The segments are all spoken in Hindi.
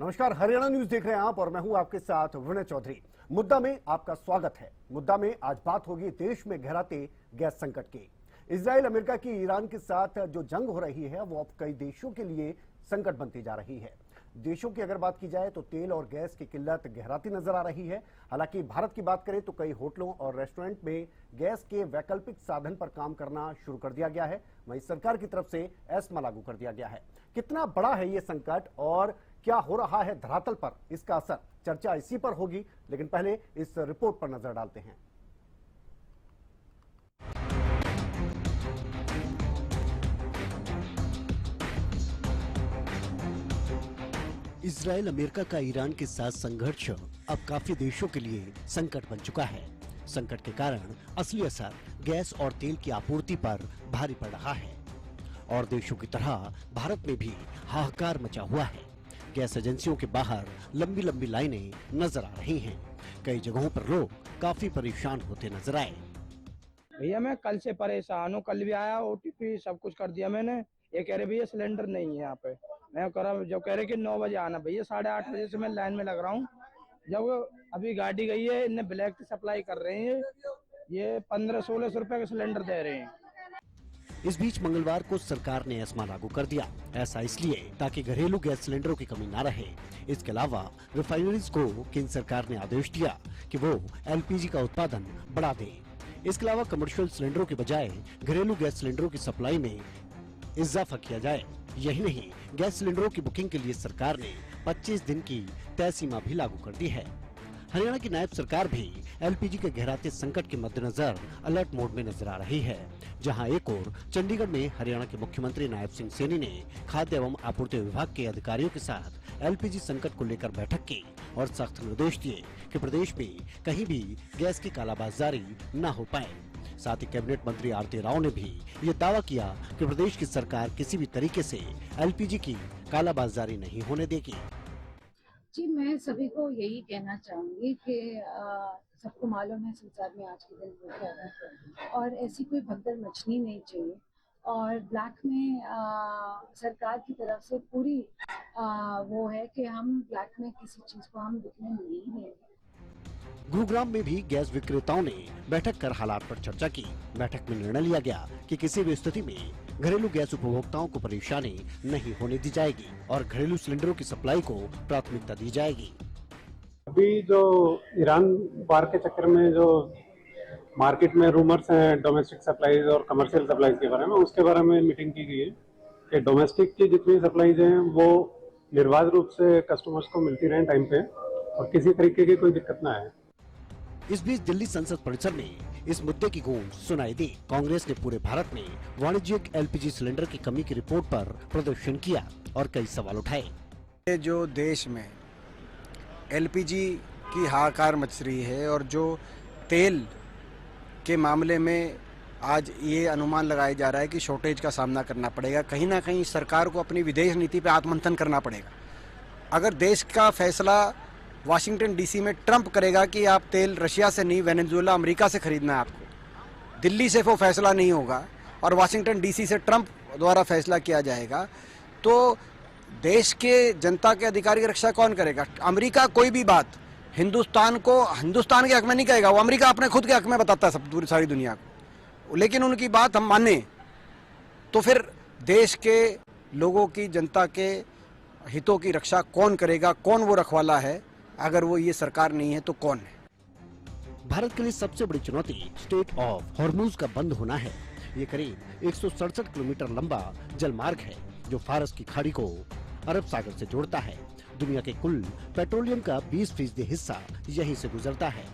नमस्कार, हरियाणा न्यूज देख रहे हैं आप और मैं हूं आपके साथ विनय चौधरी। मुद्दा में आपका स्वागत है। मुद्दा में आज बात होगी देश में गहराते गैस संकट की। इजराइल अमेरिका की ईरान के साथ जो जंग हो रही है वो अब कई देशों के लिए संकट बनती जा रही है। देशों की अगर बात की जाए तो तेल और गैस की किल्लत गहराती नजर आ रही है। हालांकि भारत की बात करें तो कई होटलों और रेस्टोरेंट में गैस के वैकल्पिक साधन पर काम करना शुरू कर दिया गया है। वहीं सरकार की तरफ से एस्मा लागू कर दिया गया है। कितना बड़ा है ये संकट और क्या हो रहा है धरातल पर, इसका असर, चर्चा इसी पर होगी। लेकिन पहले इस रिपोर्ट पर नजर डालते हैं। इजराइल अमेरिका का ईरान के साथ संघर्ष अब काफी देशों के लिए संकट बन चुका है। संकट के कारण असली असर गैस और तेल की आपूर्ति पर भारी पड़ रहा है और देशों की तरह भारत में भी हाहाकार मचा हुआ है। गैस एजेंसियों के बाहर लंबी लंबी लाइनें नजर आ रही हैं। कई जगहों पर लोग काफी परेशान होते नजर आए। भैया मैं कल से परेशान हूँ, कल भी आया ओटीपी सब कुछ कर दिया मैंने। ये कह रहे भैया सिलेंडर नहीं है यहाँ पे। मैं कह रहा जो कह रहे कि 9 बजे आना, भैया 8:30 बजे से मैं लाइन में लग रहा हूँ। जब अभी गाड़ी गई है, इन्हें ब्लैक की सप्लाई कर रहे हैं। ये 1500-1600 रुपए का सिलेंडर दे रहे हैं। इस बीच मंगलवार को सरकार ने एस्मा लागू कर दिया। ऐसा इसलिए ताकि घरेलू गैस सिलेंडरों की कमी न रहे। इसके अलावा रिफाइनरीज को केंद्र सरकार ने आदेश दिया कि वो एलपीजी का उत्पादन बढ़ा दे। इसके अलावा कमर्शियल सिलेंडरों के बजाय घरेलू गैस सिलेंडरों की सप्लाई में इजाफा किया जाए। यही नहीं, गैस सिलेंडरों की बुकिंग के लिए सरकार ने 25 दिन की तय सीमा भी लागू कर दी है। हरियाणा की नायब सरकार भी एलपीजी के गहराते संकट के मद्देनजर अलर्ट मोड में नजर आ रही है। जहां एक ओर चंडीगढ़ में हरियाणा के मुख्यमंत्री नायब सिंह सैनी ने खाद्य एवं आपूर्ति विभाग के अधिकारियों के साथ एलपीजी संकट को लेकर बैठक की और सख्त निर्देश दिए कि प्रदेश में कहीं भी गैस की कालाबाजारी न हो पाए। साथ ही कैबिनेट मंत्री आरती राव ने भी ये दावा किया कि प्रदेश की सरकार किसी भी तरीके से एलपीजी की कालाबाजारी नहीं होने देगी। जी, मैं सभी को यही कहना चाहूँगी कि सबको मालूम है संसार में आज के दिन हो क्या रहा है और ऐसी कोई भगदड़ मचनी नहीं चाहिए। और ब्लैक में सरकार की तरफ से पूरी वो है कि हम ब्लैक में किसी चीज़ को हम बिकने नहीं देंगे। गुरुग्राम में भी गैस विक्रेताओं ने बैठक कर हालात पर चर्चा की। बैठक में निर्णय लिया गया कि किसी भी स्थिति में घरेलू गैस उपभोक्ताओं को परेशानी नहीं होने दी जाएगी और घरेलू सिलेंडरों की सप्लाई को प्राथमिकता दी जाएगी। अभी जो ईरान वार के चक्कर में जो मार्केट में रूमर्स हैं डोमेस्टिक सप्लाईज और कमर्शियल सप्लाईज के बारे में, उसके बारे में मीटिंग की गई है कि डोमेस्टिक की जितनी सप्लाईज हैं वो निर्बाध रूप से कस्टमर्स को मिलती रहें टाइम पे और किसी तरीके की कोई दिक्कत ना आए। इस बीच दिल्ली संसद परिसर में इस मुद्दे की गूंज सुनाई दी। कांग्रेस ने पूरे भारत में वाणिज्यिक एलपीजी सिलेंडर की कमी की रिपोर्ट पर प्रदर्शन किया और कई सवाल उठाए। जो देश में एलपीजी की हाहाकार मच रही है और जो तेल के मामले में आज ये अनुमान लगाया जा रहा है कि शॉर्टेज का सामना करना पड़ेगा, कहीं ना कहीं सरकार को अपनी विदेश नीति पर आत्ममंथन करना पड़ेगा। अगर देश का फैसला वाशिंगटन डीसी में ट्रंप करेगा कि आप तेल रशिया से नहीं, वेनेजुएला, अमेरिका से खरीदना है आपको, दिल्ली से वो फैसला नहीं होगा और वाशिंगटन डीसी से ट्रंप द्वारा फैसला किया जाएगा, तो देश के जनता के अधिकार की रक्षा कौन करेगा? अमेरिका कोई भी बात हिंदुस्तान को हिंदुस्तान के हक में नहीं कहेगा, वो अमेरिका अपने खुद के हक में बताता है सब सारी दुनिया को। लेकिन उनकी बात हम माने तो फिर देश के लोगों की, जनता के हितों की रक्षा कौन करेगा? कौन वो रखवाला है? अगर वो ये सरकार नहीं है तो कौन है? भारत के लिए सबसे बड़ी चुनौती स्ट्रेट ऑफ हॉर्मुज का बंद होना है। ये करीब 167 किलोमीटर लंबा जलमार्ग है जो फारस की खाड़ी को अरब सागर से जोड़ता है। दुनिया के कुल पेट्रोलियम का 20% हिस्सा यहीं से गुजरता है।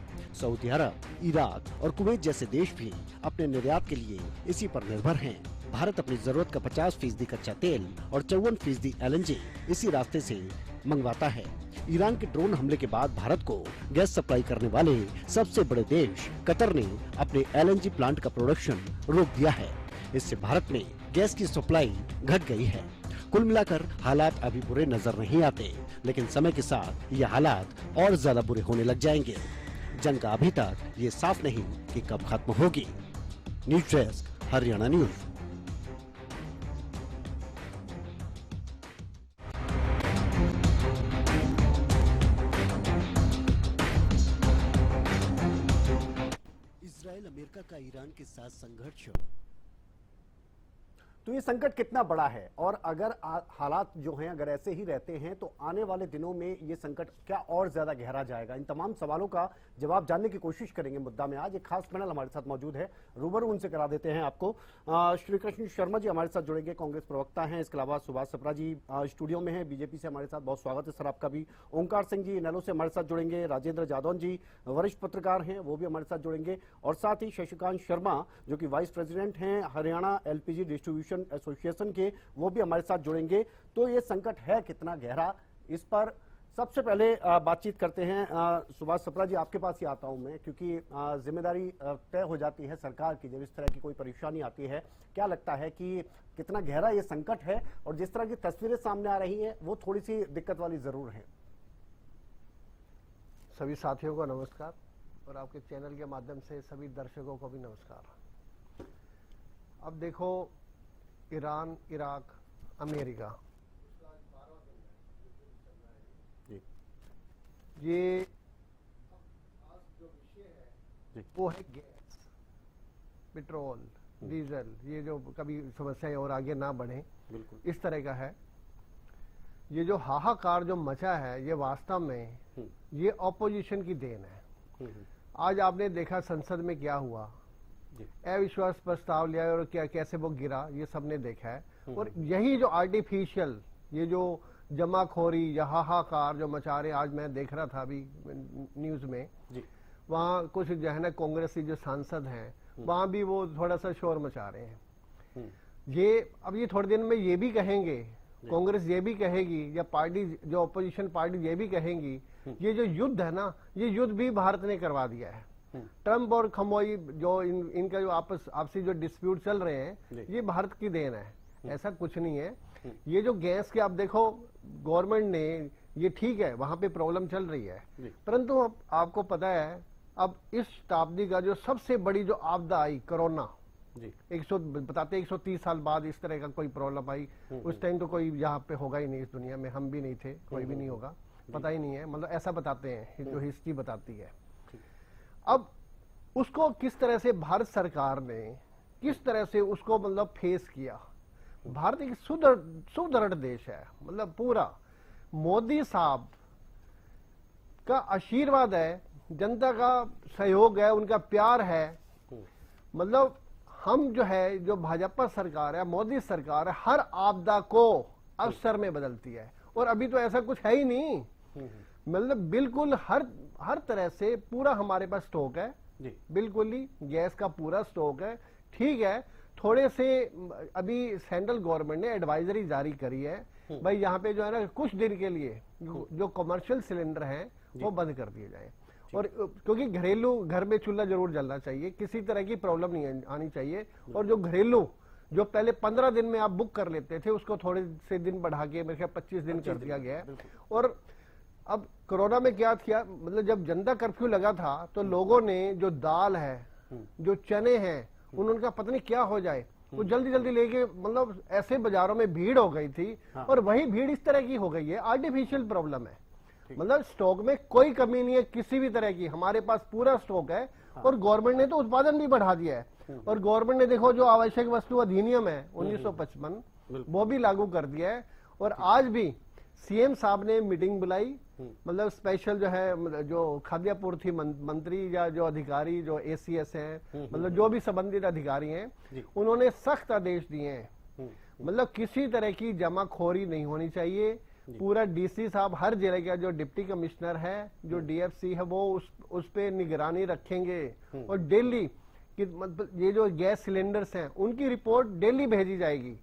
सऊदी अरब, इराक और कुवैत जैसे देश भी अपने निर्यात के लिए इसी पर निर्भर हैं। भारत अपनी जरूरत का 50% कच्चा तेल और 54% एलएनजी इसी रास्ते से मंगवाता है। ईरान के ड्रोन हमले के बाद भारत को गैस सप्लाई करने वाले सबसे बड़े देश कतर ने अपने एलएनजी प्लांट का प्रोडक्शन रोक दिया है। इससे भारत में गैस की सप्लाई घट गई है। कुल मिलाकर हालात अभी बुरे नजर नहीं आते, लेकिन समय के साथ ये हालात और ज्यादा बुरे होने लग जाएंगे। जंग का अभी तक ये साफ नहीं कि कब खत्म होगी। News desk, Haryana news. America का ईरान के साथ संघर्ष। तो ये संकट कितना बड़ा है और अगर हालात जो हैं अगर ऐसे ही रहते हैं तो आने वाले दिनों में ये संकट क्या और ज्यादा गहरा जाएगा, इन तमाम सवालों का जवाब जानने की कोशिश करेंगे मुद्दा में। आज एक खास पैनल हमारे साथ मौजूद है, रूबरू उनसे करा देते हैं आपको। श्री कृष्ण शर्मा जी हमारे साथ जुड़ेंगे, कांग्रेस प्रवक्ता हैं। इसके अलावा सुभाष सप्रा जी स्टूडियो में है बीजेपी से हमारे साथ, बहुत स्वागत है सर आपका भी। ओंकार सिंह जी इनेलो से हमारे साथ जुड़ेंगे। राजेंद्र जादौन जी वरिष्ठ पत्रकार हैं, वो भी हमारे साथ जुड़ेंगे। और साथ ही शशिकांत शर्मा जो कि वाइस प्रेसिडेंट हैं हरियाणा एलपीजी डिस्ट्रीब्यूशन एसोसिएशन के, वो भी हमारे साथ जुड़ेंगे। तो ये संकट है कितना गहरा, इस पर सबसे पहले बातचीत करते हैं। सुभाष सप्रा जी आपके पास ही आता हूं मैं, क्योंकि जिम्मेदारी तय हो जाती है सरकार की जब इस तरह की कोई परेशानी आती है। क्या लगता है कि कितना गहरा ये संकट है, और जिस तरह की तस्वीरें सामने आ रही हैं वो थोड़ी सी दिक्कत वाली जरूर है। सभी साथियों को नमस्कार, और आपके चैनल के माध्यम से सभी दर्शकों को भी नमस्कार। अब देखो, ईरान, इराक, अमेरिका, ये जो विषय है वो है गैस, पेट्रोल, डीजल, ये जो कभी समस्याएं और आगे ना बढ़े, बिल्कुल इस तरह का है। ये जो हाहाकार जो मचा है ये वास्तव में ये ऑपोजिशन की देन है। आज आपने देखा संसद में क्या हुआ, अविश्वास प्रस्ताव लिया और क्या कैसे वो गिरा, ये सबने देखा है। और यही जो आर्टिफिशियल ये जो जमाखोरी या हाहाकार जो मचा रहे, आज मैं देख रहा था अभी न्यूज में, वहाँ कुछ जो है ना कांग्रेसी जो सांसद हैं वहां भी वो थोड़ा सा शोर मचा रहे हैं। ये अब ये थोड़े दिन में ये भी कहेंगे, कांग्रेस ये भी कहेगी या पार्टी जो अपोजिशन पार्टी ये भी कहेंगी, ये जो युद्ध है ना, ये युद्ध भी भारत ने करवा दिया है। ट्रंप और खमोई जो इनका जो आपसी जो डिस्प्यूट चल रहे हैं, ये भारत की देन है, ऐसा कुछ नहीं है। ये जो गैस के आप देखो, गवर्नमेंट ने ये ठीक है वहां पे प्रॉब्लम चल रही है, परंतु आपको पता है अब इस शताब्दी का जो सबसे बड़ी जो आपदा आई कोरोना, 130 साल बाद इस तरह का कोई प्रॉब्लम आई। उस टाइम तो कोई यहाँ पे होगा ही नहीं इस दुनिया में, हम भी नहीं थे, कोई भी नहीं होगा, पता ही नहीं है, मतलब ऐसा बताते हैं जो हिस्ट्री बताती है। अब उसको किस तरह से भारत सरकार ने किस तरह से उसको मतलब फेस किया। भारत एक सुदृढ़ देश है, मतलब पूरा मोदी साहब का आशीर्वाद है, जनता का सहयोग है, उनका प्यार है। मतलब हम जो है जो भाजपा सरकार है, मोदी सरकार है, हर आपदा को अवसर में बदलती है। और अभी तो ऐसा कुछ है ही नहीं, मतलब बिल्कुल हर तरह से पूरा हमारे पास स्टॉक है, बिल्कुल ही गैस का पूरा स्टॉक है। ठीक है, थोड़े से अभी सेंट्रल गवर्नमेंट ने एडवाइजरी जारी करी है, भाई यहाँ पे जो है ना कुछ दिन के लिए जो कमर्शियल सिलेंडर हैं वो बंद कर दिए जाए। और क्योंकि घरेलू घर में चूल्हा जरूर जलना चाहिए, किसी तरह की प्रॉब्लम नहीं आनी चाहिए। और जो घरेलू जो पहले 15 दिन में आप बुक कर लेते थे, उसको थोड़े से दिन बढ़ा के मेरे ख्याल 25 दिन कर दिया गया है। और अब कोरोना में क्या किया, मतलब जब जनता कर्फ्यू लगा था तो लोगों ने जो दाल है, जो चने हैं, उनका पता नहीं क्या हो जाए, वो जल्दी जल्दी लेके, मतलब ऐसे बाजारों में भीड़ हो गई थी। और वही भीड़ इस तरह की हो गई है, आर्टिफिशियल प्रॉब्लम है। मतलब स्टॉक में कोई कमी नहीं है किसी भी तरह की, हमारे पास पूरा स्टॉक है। और गवर्नमेंट ने तो उत्पादन भी बढ़ा दिया है। और गवर्नमेंट ने देखो जो आवश्यक वस्तु अधिनियम है 1955 वो भी लागू कर दिया है। और आज भी सीएम साहब ने मीटिंग बुलाई, मतलब स्पेशल जो है जो खाद्य आपूर्ति मंत्री या जो अधिकारी जो एसीएस हैं, मतलब जो भी संबंधित अधिकारी हैं, उन्होंने सख्त आदेश दिए हैं। मतलब किसी तरह की जमाखोरी नहीं होनी चाहिए। पूरा डीसी साहब, हर जिले का जो डिप्टी कमिश्नर है, जो डीएफसी है, वो उस पे निगरानी रखेंगे। और डेली कि मतलब ये जो गैस सिलेंडर्स हैं उनकी रिपोर्ट डेली भेजी जाएगी।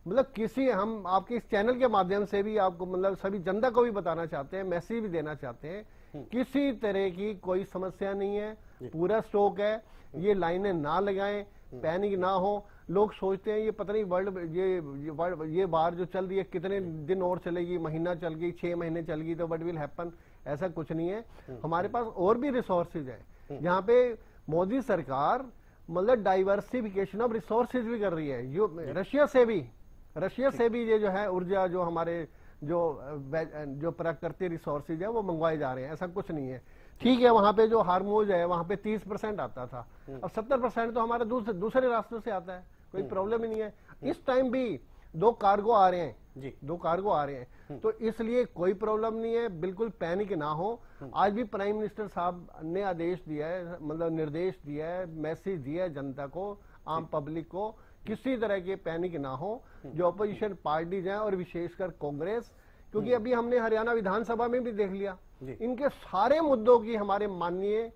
मतलब किसी हम आपके इस चैनल के माध्यम से भी आपको, मतलब सभी जनता को भी बताना चाहते हैं, मैसेज भी देना चाहते हैं, किसी तरह की कोई समस्या नहीं है, पूरा स्टॉक है। ये लाइनें ना लगाएं, पैनिक ना हो। लोग सोचते हैं ये पता नहीं वर्ल्ड ये बार जो चल रही है कितने दिन और चलेगी, महीना चल गई, 6 महीने चल गई तो व्हाट विल हैपन, ऐसा कुछ नहीं है। हमारे पास और भी रिसोर्सेज है जहाँ पे मोदी सरकार मतलब डाइवर्सिफिकेशन ऑफ रिसोर्सेज भी कर रही है। रशिया से भी ये जो है ऊर्जा जो हमारे जो प्राकृतिक रिसोर्सेज है वो मंगवाए जा रहे हैं, ऐसा कुछ नहीं है। ठीक है, वहां पे जो हारमोज है वहां पे 30% आता था, अब 70% तो हमारे दूसरे रास्तों से आता है, कोई प्रॉब्लम ही नहीं है। इस टाइम भी 2 कार्गो आ रहे हैं जी, 2 कार्गो आ रहे हैं, तो इसलिए कोई प्रॉब्लम नहीं है, बिल्कुल पैनिक ना हो। आज भी प्राइम मिनिस्टर साहब ने आदेश दिया है, मतलब निर्देश दिया है, मैसेज दिया है जनता को, आम पब्लिक को, किसी तरह के पैनिक ना हो। जो अपोजिशन पार्टीज हैं और विशेषकर कांग्रेस, क्योंकि अभी हमने हरियाणा विधानसभा में भी देख लिया, इनके सारे मुद्दों की हमारे माननीय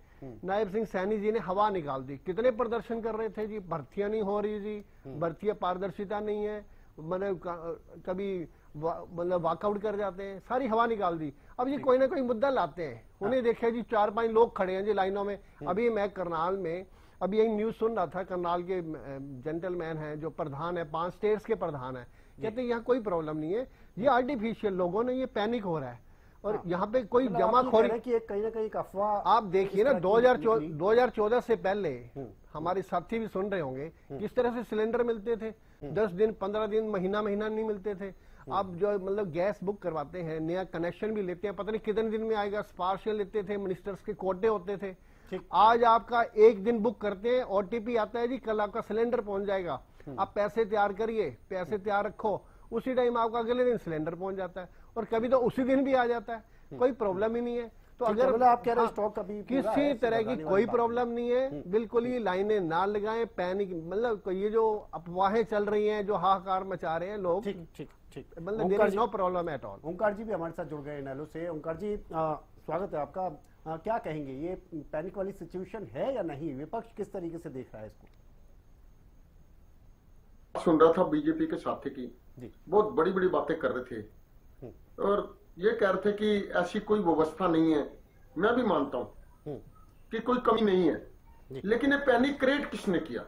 नायब सिंह सैनी जी ने हवा निकाल दी। कितने प्रदर्शन कर रहे थे जी, भर्तियां नहीं हो रही जी, भर्तियां पारदर्शिता नहीं है, मतलब कभी मतलब वॉकआउट कर जाते हैं, सारी हवा निकाल दी। अब ये कोई ना कोई मुद्दा लाते हैं, उन्हें देखिए जी 4-5 लोग खड़े हैं जी लाइनों में। अभी मैं करनाल में अभी यही न्यूज सुन रहा था, करनाल के जेंटलमैन हैं जो प्रधान है, 5 स्टेट्स के प्रधान है, कहते हैं यहाँ कोई प्रॉब्लम नहीं है, ये आर्टिफिशियल लोगों ने ये पैनिक हो रहा है और यहाँ पे कोई जमाखोरी की कहीं ना कहीं अफवाह। आप देखिए ना 2014 से पहले हमारे साथी भी सुन रहे होंगे किस तरह से सिलेंडर मिलते थे, 10 दिन 15 दिन महीना नहीं मिलते थे। आप जो मतलब गैस बुक करवाते हैं, नया कनेक्शन भी लेते हैं, पता नहीं कितने दिन में आएगा, स्पार्शियल लेते थे, मिनिस्टर्स के कोटे होते थे। आज आपका 1 दिन बुक करते हैं, ओटीपी आता है जी, कल आपका सिलेंडर पहुंच जाएगा, आप पैसे तैयार करिए, पैसे तैयार रखो, उसी टाइम आपका अगले दिन सिलेंडर पहुंच जाता है, और कभी तो उसी दिन भी आ जाता है, कोई प्रॉब्लम ही नहीं है। तो अगर आप कह रहे हैं स्टॉक अभी किसी तरह की कोई प्रॉब्लम नहीं है, बिल्कुल ही लाइनें ना लगाएं, पैनिक मतलब ये जो अफवाहें चल रही हैं, जो हाहाकार मचा रहे हैं लोग, ठीक, मतलब there is no problem at all. Omkar ji भी हमारे साथ जुड़ गए इनेलो से। ओंकार जी स्वागत है आपका, क्या कहेंगे, ये पैनिक वाली सिचुएशन है या नहीं, विपक्ष किस तरीके से देख रहा है इसको? सुन रहा था बीजेपी के साथी की, बहुत बड़ी बड़ी बातें कर रहे थे और ये कह रहे थे कि ऐसी कोई व्यवस्था नहीं है। मैं भी मानता हूं कि कोई कमी नहीं है, लेकिन ये पैनिक क्रिएट किसने किया?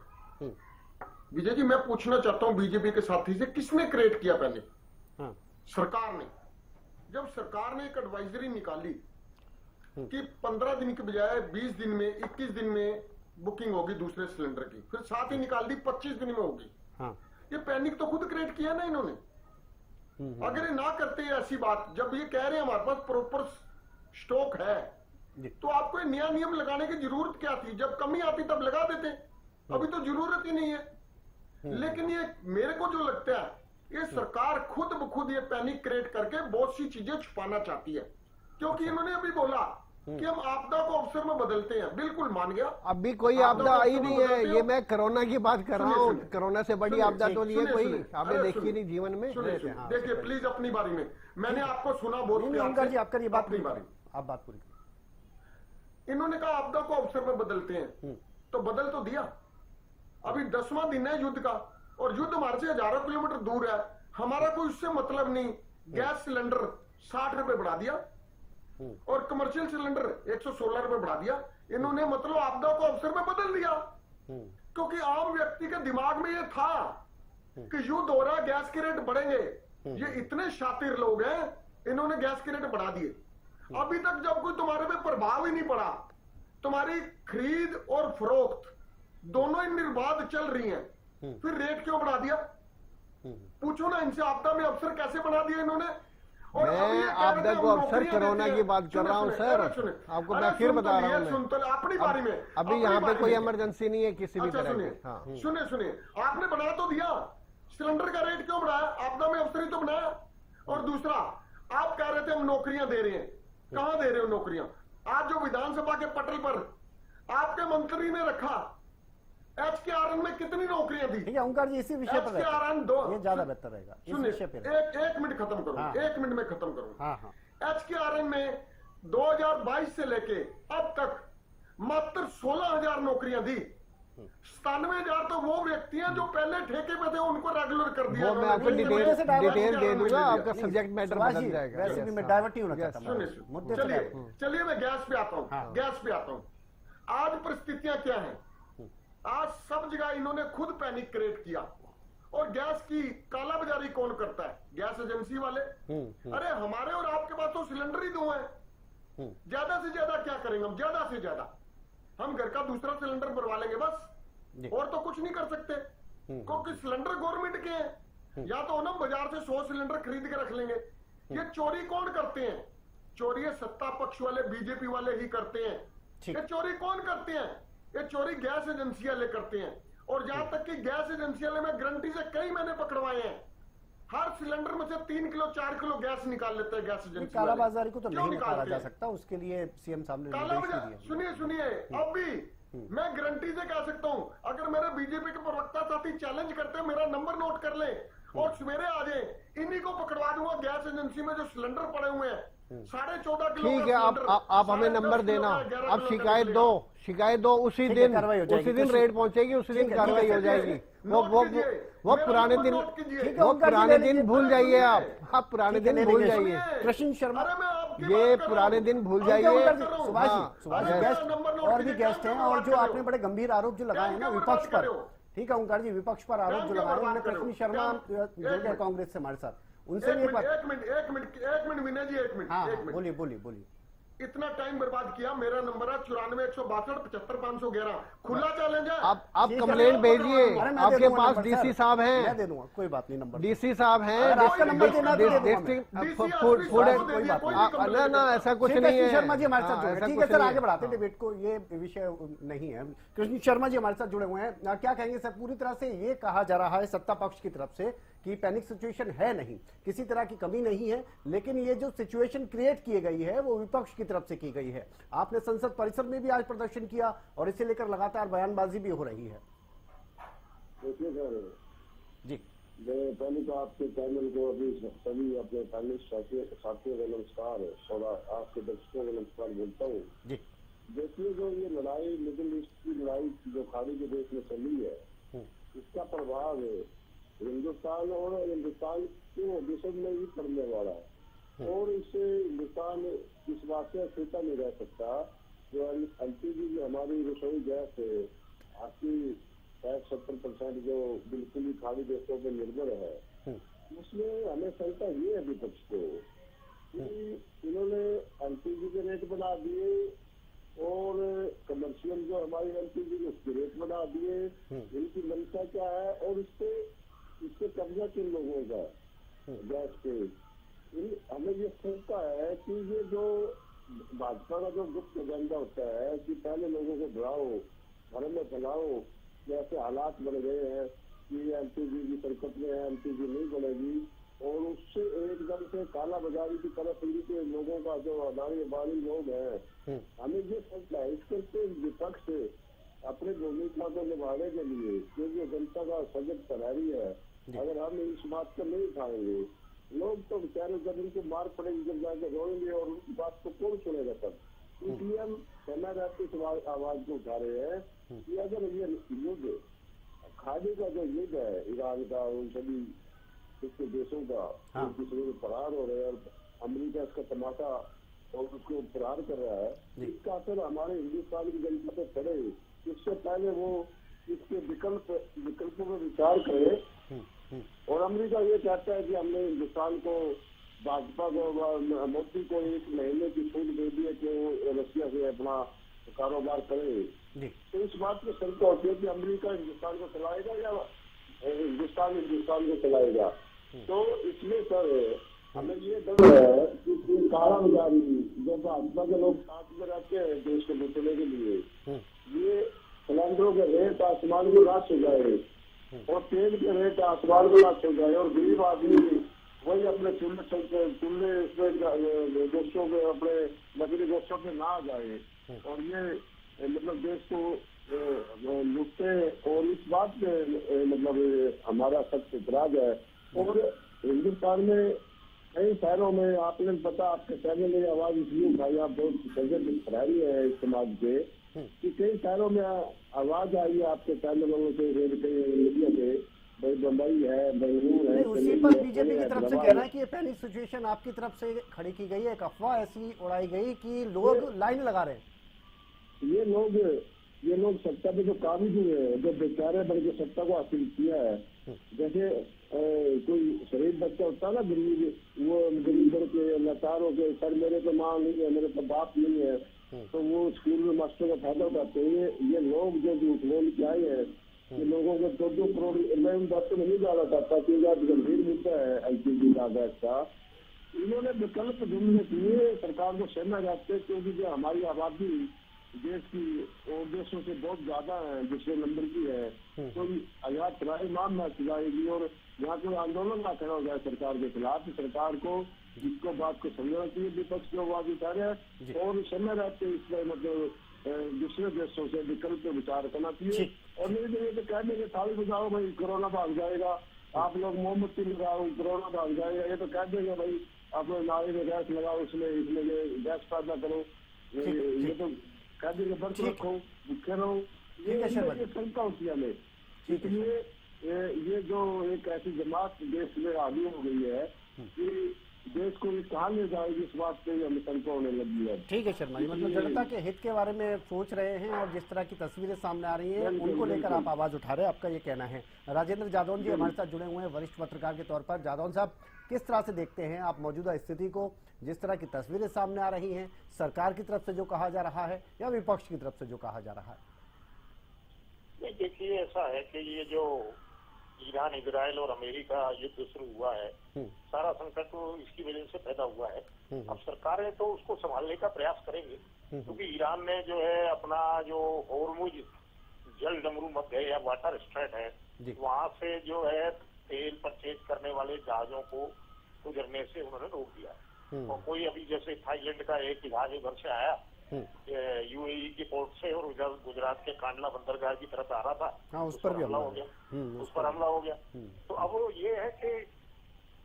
विजय जी, मैं पूछना चाहता हूं बीजेपी के साथी से, किसने क्रिएट किया पैनिक? सरकार ने। जब सरकार ने एक एडवाइजरी निकाली कि 15 दिन के बजाय 20 दिन में, 21 दिन में बुकिंग होगी दूसरे सिलेंडर की, फिर साथ ही निकाल दी 25 दिन में होगी। ये पैनिक तो खुद क्रिएट किया ना इन्होंने। अगर ये ना करते ऐसी बात, जब ये कह रहे हैं हमारे पास प्रॉपर स्टॉक है, तो आपको नया नियम लगाने की जरूरत क्या थी? जब कमी आती तब लगा देते, अभी तो जरूरत ही नहीं है। लेकिन ये मेरे को जो लगता है, ये सरकार खुद ब खुद ये पैनिक क्रिएट करके बहुत सी चीजें छुपाना चाहती है, क्योंकि इन्होंने अभी बोला कि हम आपदा को अवसर में बदलते हैं। बिल्कुल मान गया, अभी कोई आपदा आई नहीं है, ये मैं कोरोना की बात कर रहा हूँ, कोरोना से बड़ी आपदा तो नहीं है कोई, आपने देखी नहीं जीवन में। देखिए प्लीज अपनी बारी में, मैंने आपको सुना बहुत प्यार से, आपका ये बात नहीं बारी, आप बात पूरी करें। इन्होंने कहा आपदा को अवसर में बदलते हैं, तो बदल तो दिया। अभी 10वां दिन है युद्ध का, और युद्ध हमारे से हजारों किलोमीटर दूर है, हमारा कोई उससे मतलब नहीं। गैस सिलेंडर 60 रुपए बढ़ा दिया और कमर्शियल सिलेंडर 116 रुपए बढ़ा दिया। इन्होंने मतलब आपदा को अवसर में बदल दिया, क्योंकि आम व्यक्ति के दिमाग में ये था कि युद्ध हो रहा है, गैस के रेट बढ़ेंगे। ये इतने शातिर लोग हैं, इन्होंने गैस के रेट बढ़ा दिए। अभी तक जब कोई तुम्हारे पे प्रभाव ही नहीं पड़ा, तुम्हारी खरीद और फरोख्त दोनों ही निर्बाध चल रही हैं, फिर रेट क्यों बढ़ा दिया? पूछो ना इनसे, आपदा में अवसर कैसे बना दिया इन्होंने? और मैं आपदा को अवसर कोरोना की बात कर रहा हूँ सर, आपको मैं फिर बता रहा हूँ। अपनी बारी में अभी यहाँ पे कोई इमरजेंसी नहीं है किसी भी तरह की। सुनिए, आपने बना तो दिया, सिलेंडर का रेट क्यों बढ़ाया? आपदा में अवसर ही तो बनाया। और दूसरा, आप कह रहे थे हम नौकरियां दे रहे हैं, कहां दे रहे हो नौकरियां? आज जो विधानसभा के पटल पर आपके मंत्री ने रखा, HKRN में कितनी नौकरियां दी? ठीक है ओंकार जी, इसी विषय पर HKRN 2, ये ज्यादा बेहतर रहेगा। सुनिए, एक मिनट खत्म करूं, 1 मिनट में खत्म करूं। HKRN में 2022 से लेके अब तक मात्र 16,000 नौकरियां दी। 97,000 तो वो व्यक्ति हैं जो पहले ठेके पे थे, उनको रेगुलर कर दिया। वो मैं आपको डिटेल दे दूंगा, आपका सब्जेक्ट मैटर बदल जाएगा। वैसे भी मैं डाइवर्ट ही होना चाहता हूं। चलिए मैं गैस पे आता हूं, गैस पे आता हूं। आज परिस्थितियां क्या हैं? आज सब जगह इन्होंने खुद पैनिक क्रिएट किया। और गैस की काला बाजारी कौन करता है? गैस एजेंसी वाले। अरे हमारे और आपके पास तो सिलेंडर ही 2 हैं, ज्यादा से ज्यादा क्या करेंगे हम? ज्यादा से ज्यादा हम घर का दूसरा सिलेंडर भरवा लेंगे बस, और तो कुछ नहीं कर सकते, क्योंकि सिलेंडर गवर्नमेंट के हैं। या तो हम बाजार से 100 सिलेंडर खरीद के रख लेंगे। ये चोरी कौन करते हैं? चोरी ये सत्ता पक्ष वाले बीजेपी वाले ही करते हैं। ये चोरी कौन करते हैं? ये चोरी गैस एजेंसी वाले करते हैं। और जहां तक कि गैस एजेंसी वाले में गारंटी से कई मैंने पकड़वाए हैं, हर सिलेंडर में से 3 किलो 4 किलो गैस निकाल लेते हैं गैस एजेंसी। कालाबाजारी को तो नहीं निकाला जा सकता, उसके लिए सीएम साहब ने निर्देश दिए। सुनिए अब भी मैं गारंटी से कह सकता हूं, अगर मेरे बीजेपी के प्रवक्ता साथी चैलेंज करते हैं, मेरा नंबर नोट कर ले और सवेरे आ जाए, इन्हीं को पकड़वा दूंगा गैस एजेंसी में जो सिलेंडर पड़े हुए हैं 14.5 किलो। ठीक है, आप हमें नंबर देना, आप शिकायत दो, उसी दिन रेड पहुंचेगी, उसी दिन कार्रवाई हो जाएगी। वो पुराने दिन भूल जाइए, आप पुराने दिन भूल जाइए। कृष्ण शर्मा, ये पुराने दिन भूल जाइए। सुभाष गेस्ट और भी गेस्ट हैं, और जो आपने बड़े गंभीर आरोप जो लगाए हैं ना विपक्ष पर, ठीक है ओंकार जी, विपक्ष पर आरोप जो लगाए उन्होंने, कृष्ण शर्मा जुड़ गए कांग्रेस से हमारे साथ, उनसे भी एक मिनट विनय जी, एक मिनट बोलिए। इतना टाइम बर्बाद किया। मेरा नंबर है 94 162 75 511, खुला चैलेंज है। आप कंप्लेंट भेजिए, आपके पास डीसी साहब हैं, मैं दे दूंगा, कोई बात नहीं। नंबर डीसी साहब हैं, आपका नंबर देना ना ऐसा कुछ नहीं है। शर्मा जी हमारे साथ जुड़े, ठीक है सर, आगे बढ़ाते डिबेट को, ये विषय नहीं है। कृष्ण शर्मा जी हमारे साथ जुड़े हुए हैं, क्या कहेंगे सर? पूरी तरह से ये कहा जा रहा है सत्ता पक्ष की तरफ से कि पैनिक सिचुएशन है नहीं, किसी तरह की कमी नहीं है, लेकिन ये जो सिचुएशन क्रिएट की गई है वो विपक्ष की तरफ से की गई है। आपने संसद परिसर में भी आज प्रदर्शन किया और इसे लेकर लगातार बयानबाजी भी हो रही है। देखिए सर जी, मैं पहले तो आपके चैनल को अभी सभी अपने पैनलिस्ट साथियों को नमस्कार और आपके दर्शकों को नमस्कार बोलता हूँ जी। देखिए, जो ये लड़ाई मिडिल ईस्ट की लड़ाई जो खाड़ी के देश में चली है, इसका प्रभाव हिंदुस्तान और हिंदुस्तान के देशों में ही पड़ने वाला है। और इससे हिंदुस्तान इस बात से छूटा नहीं रह सकता। जो एलपीजी की हमारी रसोई गैस है, आपकी 60-70% जो बिल्कुल ही खाड़ी देशों पर निर्भर है, उसमें हमें शंका ये है विपक्ष को कि इन्होंने एलपीजी के रेट बढ़ा दिए और कमर्शियल जो हमारी एलपीजी के उसके रेट बढ़ा दिए। इनकी मंशा क्या है और इससे कब्जा किन लोगों का गैस पे? हमें ये सोचता है कि ये जो भाजपा का जो गुप्त एजेंडा होता है कि पहले लोगों को डराओ, घर में फैलाओ, जैसे हालात बन गए हैं कि एलपीजी की संकट में है, एलपीजी नहीं बनेगी, और उससे एकदम से काला बाजारी की तरफ के लोगों का जो अदानी अबानी लोग हैं, हमें ये सोचना है इसके विपक्ष अपने भूमिका को निभाने के लिए, क्योंकि जनता का सजग प्रहरी है, अगर हम इस बात को नहीं उठाएंगे, लोग तो बेचारे जब इनको मार पड़ेगी जब जाके रोएंगे और उनकी बात को कौन सुनेगा तब। इसलिए हम समय रहते इस आवाज को उठा रहे हैं कि अगर ये युद्ध खाड़ी का जो युद्ध है ईरान का, उन सभी इसके देशों का, दूसरे को फरार हो रहे हैं और अमेरिका इसका तमाशा और उसको फरार कर रहा है, इसका असर हमारे हिंदुस्तान की जनता पे पड़े, इससे पहले वो इसके विकल्पों में विचार करे। और अमेरिका ये कहता है कि हमने हिंदुस्तान को, भाजपा को, मोदी को 1 महीने की छूट दे दी है कि वो रशिया से अपना कारोबार करे। तो इस बात की शंका होती है कि अमेरिका हिंदुस्तान को चलाएगा या हिंदुस्तान को चलाएगा। तो इसमें सर हमें ये डर है कि काला बाजारी जो भाजपा के लोग साथ में रहते हैं देश को लूटने के लिए, ये सिलेंडरों के रेट आसमान को नाश हो जाए और तेल के रेट आसमान को नाश हो जाए और गरीब आदमी वही अपने चूल्हे इसमें दोस्तों के अपने नकली दोस्तों पे ना आ जाए और ये मतलब देश को लूटते। और इस बात पे मतलब हमारा सख्त इतराज है। और हिंदुस्तान में कई शहरों में आपने पता, आपके चैनल में आवाज इसलिए उठाई, आप बहुत सजग प्रहरी है इस समाज के, कि कई शहरों में आवाज आई है आपके चैनलों से, मीडिया से, भाई बम्बई है, बेंगलुरु है। उसी पर बीजेपी की तरफ से कहना है कि ये पहली सिचुएशन आपकी तरफ से खड़ी की गई है, एक अफवाह ऐसी उड़ाई गई कि लोग लाइन लगा रहे हैं। ये लोग सत्ता पे जो काबिज हुए हैं, जो बेचारे बल्कि सत्ता को हासिल किया है, जैसे कोई शरीफ बच्चा होता है ना गरीब, वो गरीबों के लाचारों के, सर मेरे तो माँ नहीं है, मेरे तो बाप नहीं है, तो वो स्कूल में मास्टर का फायदा उठाते हैं। ये लोग जो झूठ बोल के आए हैं, ये लोगों को 2-2 करोड़, मैं उन बातों में नहीं जाना चाहता क्योंकि आज गंभीर मुद्दा है एलपीजी का, गैस का। इन्होंने विकल्प ढूंढने के लिए सरकार को सहना चाहते हैं, क्योंकि जो हमारी आबादी देश की और देशों से बहुत ज्यादा है, दूसरे नंबर की है, कोई आजाद चलाए माम ना चलाएगी और यहाँ कोई आंदोलन ना खड़ा हो जाए सरकार के खिलाफ। सरकार को जिसको बात को समझना चाहिए, विपक्ष को आवाज उठा रहे हैं और समय रहते इसमें मतलब दूसरे देशों से विकल्प पे विचार करना चाहिए। और नहीं तो कह देंगे थाली बजाओ भाई कोरोना भाग जाएगा, आप लोग मोमबत्ती लगाओ कोरोना भाग जाएगा, ये तो कह देंगे भाई आप लोग नाले में गैस लगाओ, इसमें गैस पैदा करो, ये तो कह देंगे बर्फ रखो भूखे रहो, ये शंका होती है हमें। इसलिए ये जो एक ऐसी जमात देश में आगे हो गई है कि देश को कहाँ ले जाएगी, इस बात पे हमें शंका होने लगी है। ठीक है शर्मा जी, मतलब जनता के हित के बारे में सोच रहे हैं और जिस तरह की तस्वीरें सामने आ रही हैं उनको लेकर आप आवाज उठा रहे हैं, आपका ये कहना है। राजेंद्र जादौन जी हमारे साथ जुड़े हुए हैं वरिष्ठ पत्रकार के तौर पर। जादौन साहब, किस तरह से देखते हैं आप मौजूदा स्थिति को, जिस तरह की तस्वीरें सामने आ रही हैं, सरकार की तरफ से जो कहा जा रहा है या विपक्ष की तरफ से जो कहा जा रहा है? देखिए, ऐसा है कि ये जो ईरान, इजराइल और अमेरिका युद्ध शुरू हुआ है, सारा संकट तो इसकी वजह से पैदा हुआ है। अब सरकारें तो उसको संभालने का प्रयास करेंगे, क्योंकि ईरान ने जो है अपना जो होर्मुज जल डमरू मध्य या वाटर स्ट्रेट है, वहाँ से जो है तेल परचेज करने वाले जहाजों को गुजरने से उन्होंने रोक दिया। और कोई अभी जैसे थाईलैंड का एक जहाज उधर से आया यूएई के पोर्ट से और उधर गुजरात के कांडला बंदरगाह की तरफ आ रहा था, उस पर हमला हो गया, उस पर हमला हो गया। तो अब ये है कि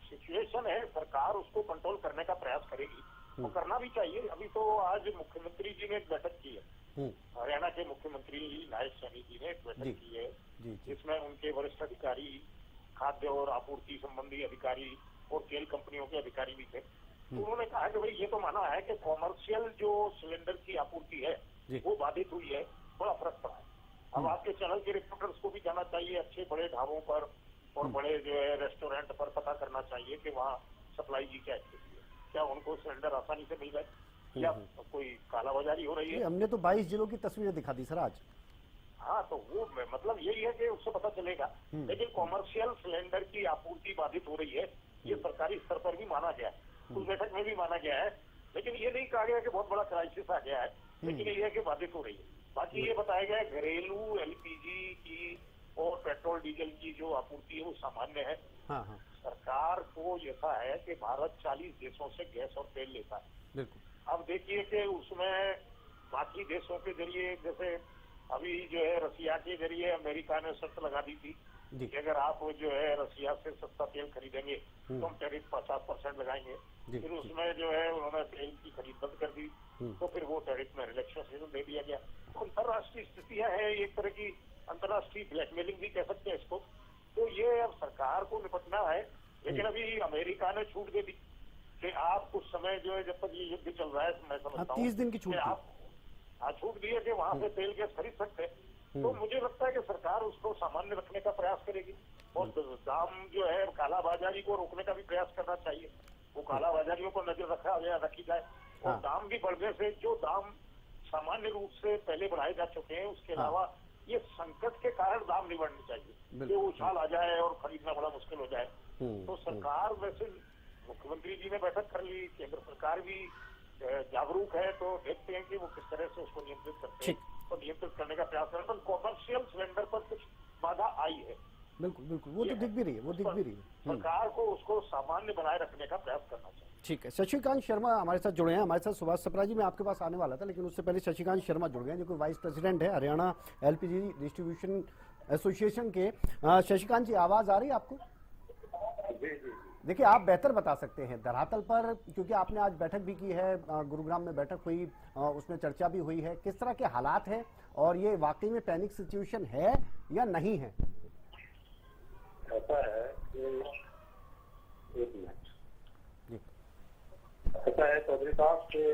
सिचुएशन है, सरकार उसको कंट्रोल करने का प्रयास करेगी, तो करना भी चाहिए। अभी तो आज मुख्यमंत्री जी ने एक बैठक की है, हरियाणा के मुख्यमंत्री नायब सैनी जी ने एक बैठक की है, जिसमें उनके वरिष्ठ अधिकारी, खाद्य और आपूर्ति संबंधी अधिकारी और तेल कंपनियों के अधिकारी भी थे। उन्होंने कहा कि भाई ये तो माना है कि कॉमर्शियल जो सिलेंडर की आपूर्ति है वो बाधित हुई है, बड़ा फर्क पड़ा है। अब आपके चैनल के रिपोर्टर्स को भी जाना चाहिए अच्छे बड़े ढाबों पर और बड़े जो है रेस्टोरेंट पर, पता करना चाहिए कि वहाँ सप्लाई की क्या स्थिति है, क्या उनको सिलेंडर आसानी से मिल रहे या कोई कालाबाजारी हो रही है। हमने तो 22 जिलों की तस्वीरें दिखा दी सर आज। हाँ, तो वो मतलब यही है कि उससे पता चलेगा। लेकिन कॉमर्शियल सिलेंडर की आपूर्ति बाधित हो रही है, ये सरकारी स्तर पर भी माना गया है, उस बैठक में भी माना गया है। लेकिन ये नहीं कहा गया कि बहुत बड़ा क्राइसिस आ गया है, लेकिन ये है कि बाधित हो रही है। बाकी ये बताया गया घरेलू एलपीजी की और पेट्रोल डीजल की जो आपूर्ति है वो सामान्य है। सरकार को ऐसा है कि भारत 40 देशों से गैस और तेल लेता है। अब देखिए कि उसमें बाकी देशों के जरिए, जैसे अभी जो है रसिया के जरिए अमेरिका ने शर्त लगा दी थी कि अगर आप जो है रसिया से सस्ता तेल खरीदेंगे तो हम टैरिफ 50% लगाएंगे। फिर उसमें जो है उन्होंने तेल की खरीद बंद कर दी, तो फिर वो टैरिफ में रिलैक्सेशन दे दिया गया। तो अंतर्राष्ट्रीय स्थितियां हैं, एक तरह की अंतर्राष्ट्रीय ब्लैकमेलिंग भी कह सकते हैं इसको। तो ये अब सरकार को निपटना है। लेकिन अभी अमेरिका ने छूट दे दी कि आप कुछ समय जो है, जब तक ये युद्ध चल रहा है, मैं समझता हूँ 30 दिन की छूट आप छूट दी है कि वहाँ से तेल गैस खरीद सकते हैं। तो मुझे लगता है कि सरकार उसको सामान्य रखने का प्रयास करेगी और दाम जो है कालाबाजारी को रोकने का भी प्रयास करना चाहिए। वो कालाबाजारियों पर नजर रखी जाए और दाम भी बढ़ने से जो दाम सामान्य रूप से पहले बढ़ाए जा चुके हैं, उसके अलावा ये संकट के कारण दाम नहीं बढ़ने चाहिए कि उछाल आ जाए और खरीदना बड़ा मुश्किल हो जाए। तो सरकार, वैसे मुख्यमंत्री जी ने बैठक कर ली, केंद्र सरकार भी जागरूक है, तो देखते हैं कि वो किस तरह से उसको नियंत्रित करते हैं और नियंत्रित करने का प्रयास करते हैं। कॉमर्शियल सिलेंडर पर कुछ बाधा आई है, बिल्कुल बिल्कुल, वो तो दिख भी रही है, वो दिख भी रही है। सरकार को उसको सामान्य बनाए रखने का प्रयास करना चाहिए। ठीक है, शशिकांत शर्मा हमारे साथ जुड़े हैं। हमारे साथ सुभाष सप्रा जी, मैं आपके पास आने वाला था, लेकिन उससे पहले शशिकांत शर्मा जुड़ गए, जो कि वाइस प्रेसिडेंट है हरियाणा एलपीजी डिस्ट्रीब्यूशन एसोसिएशन के। शशिकांत जी, आवाज आ रही है आपको? देखिए, आप बेहतर बता सकते हैं धरातल पर, क्योंकि आपने आज बैठक भी की है, गुरुग्राम में बैठक हुई, उसमें चर्चा भी हुई है। किस तरह के हालात हैं और ये वाकई में पैनिक सिचुएशन है या नहीं है? ऐसा है कि एक मिनट, ऐसा है चौधरी साहब के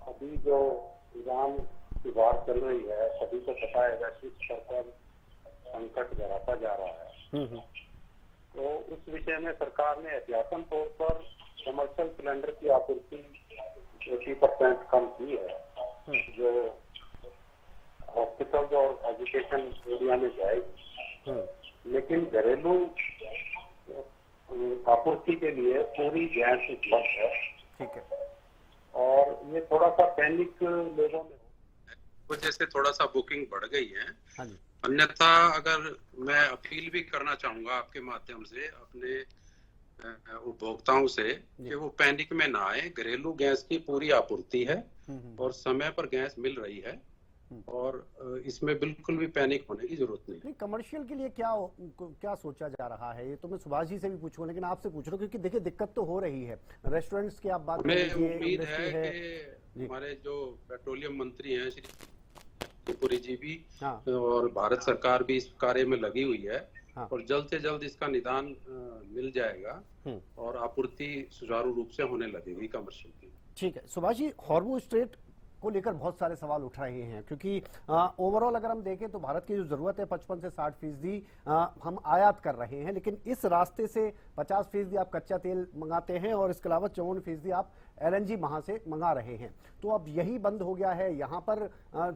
अभी जो ईरान की बात चल रही है, सभी को पता है वैश्विक स्तर पर संकट गहराता जा रहा है। तो उस विषय में सरकार ने एहतियातन तौर पर कमर्शियल सिलेंडर की आपूर्ति 80% कम की है, जो हॉस्पिटल और एजुकेशन एरिया में जाएगी। लेकिन घरेलू आपूर्ति के लिए पूरी गैस उपलब्ध है। ठीक है। और ये थोड़ा सा पैनिक लोगों में वजह से थोड़ा सा बुकिंग बढ़ गई है। हाँ जी। अन्यथा अगर मैं अपील भी करना चाहूंगा आपके माध्यम से अपने उपभोक्ताओं से कि वो पैनिक में ना आए। घरेलू गैस की पूरी आपूर्ति है और समय पर गैस मिल रही है और इसमें बिल्कुल भी पैनिक होने की जरूरत नहीं। कमर्शियल के लिए क्या सोचा जा रहा है, ये तो मैं सुभाष जी से भी पूछूंगा, लेकिन आपसे पूछ रहा हूँ क्योंकि देखिए दिक्कत तो हो रही है। रेस्टोरेंट्स की आप बात कर लीजिए, उम्मीद है कि हमारे जो पेट्रोलियम मंत्री हैं श्री पुरी जी भी और भारत सरकार भी इस कार्य में लगी हुई है और जल्द से जल्द इसका निदान मिल जाएगा और आपूर्ति सुचारू रूप से होने लगेगी कमर्शियल की। ठीक है। सुभाष जी, हॉर्मुज़ स्ट्रेट को लेकर बहुत सारे सवाल उठ रहे हैं क्योंकि ओवरऑल अगर हम देखें तो भारत की जो जरूरत है 55 से 60% हम आयात कर रहे हैं, लेकिन इस रास्ते से 50% आप कच्चा तेल मंगाते हैं और इसके अलावा 54% आप LNG वहां से मंगा रहे हैं। तो अब यही बंद हो गया है, यहाँ पर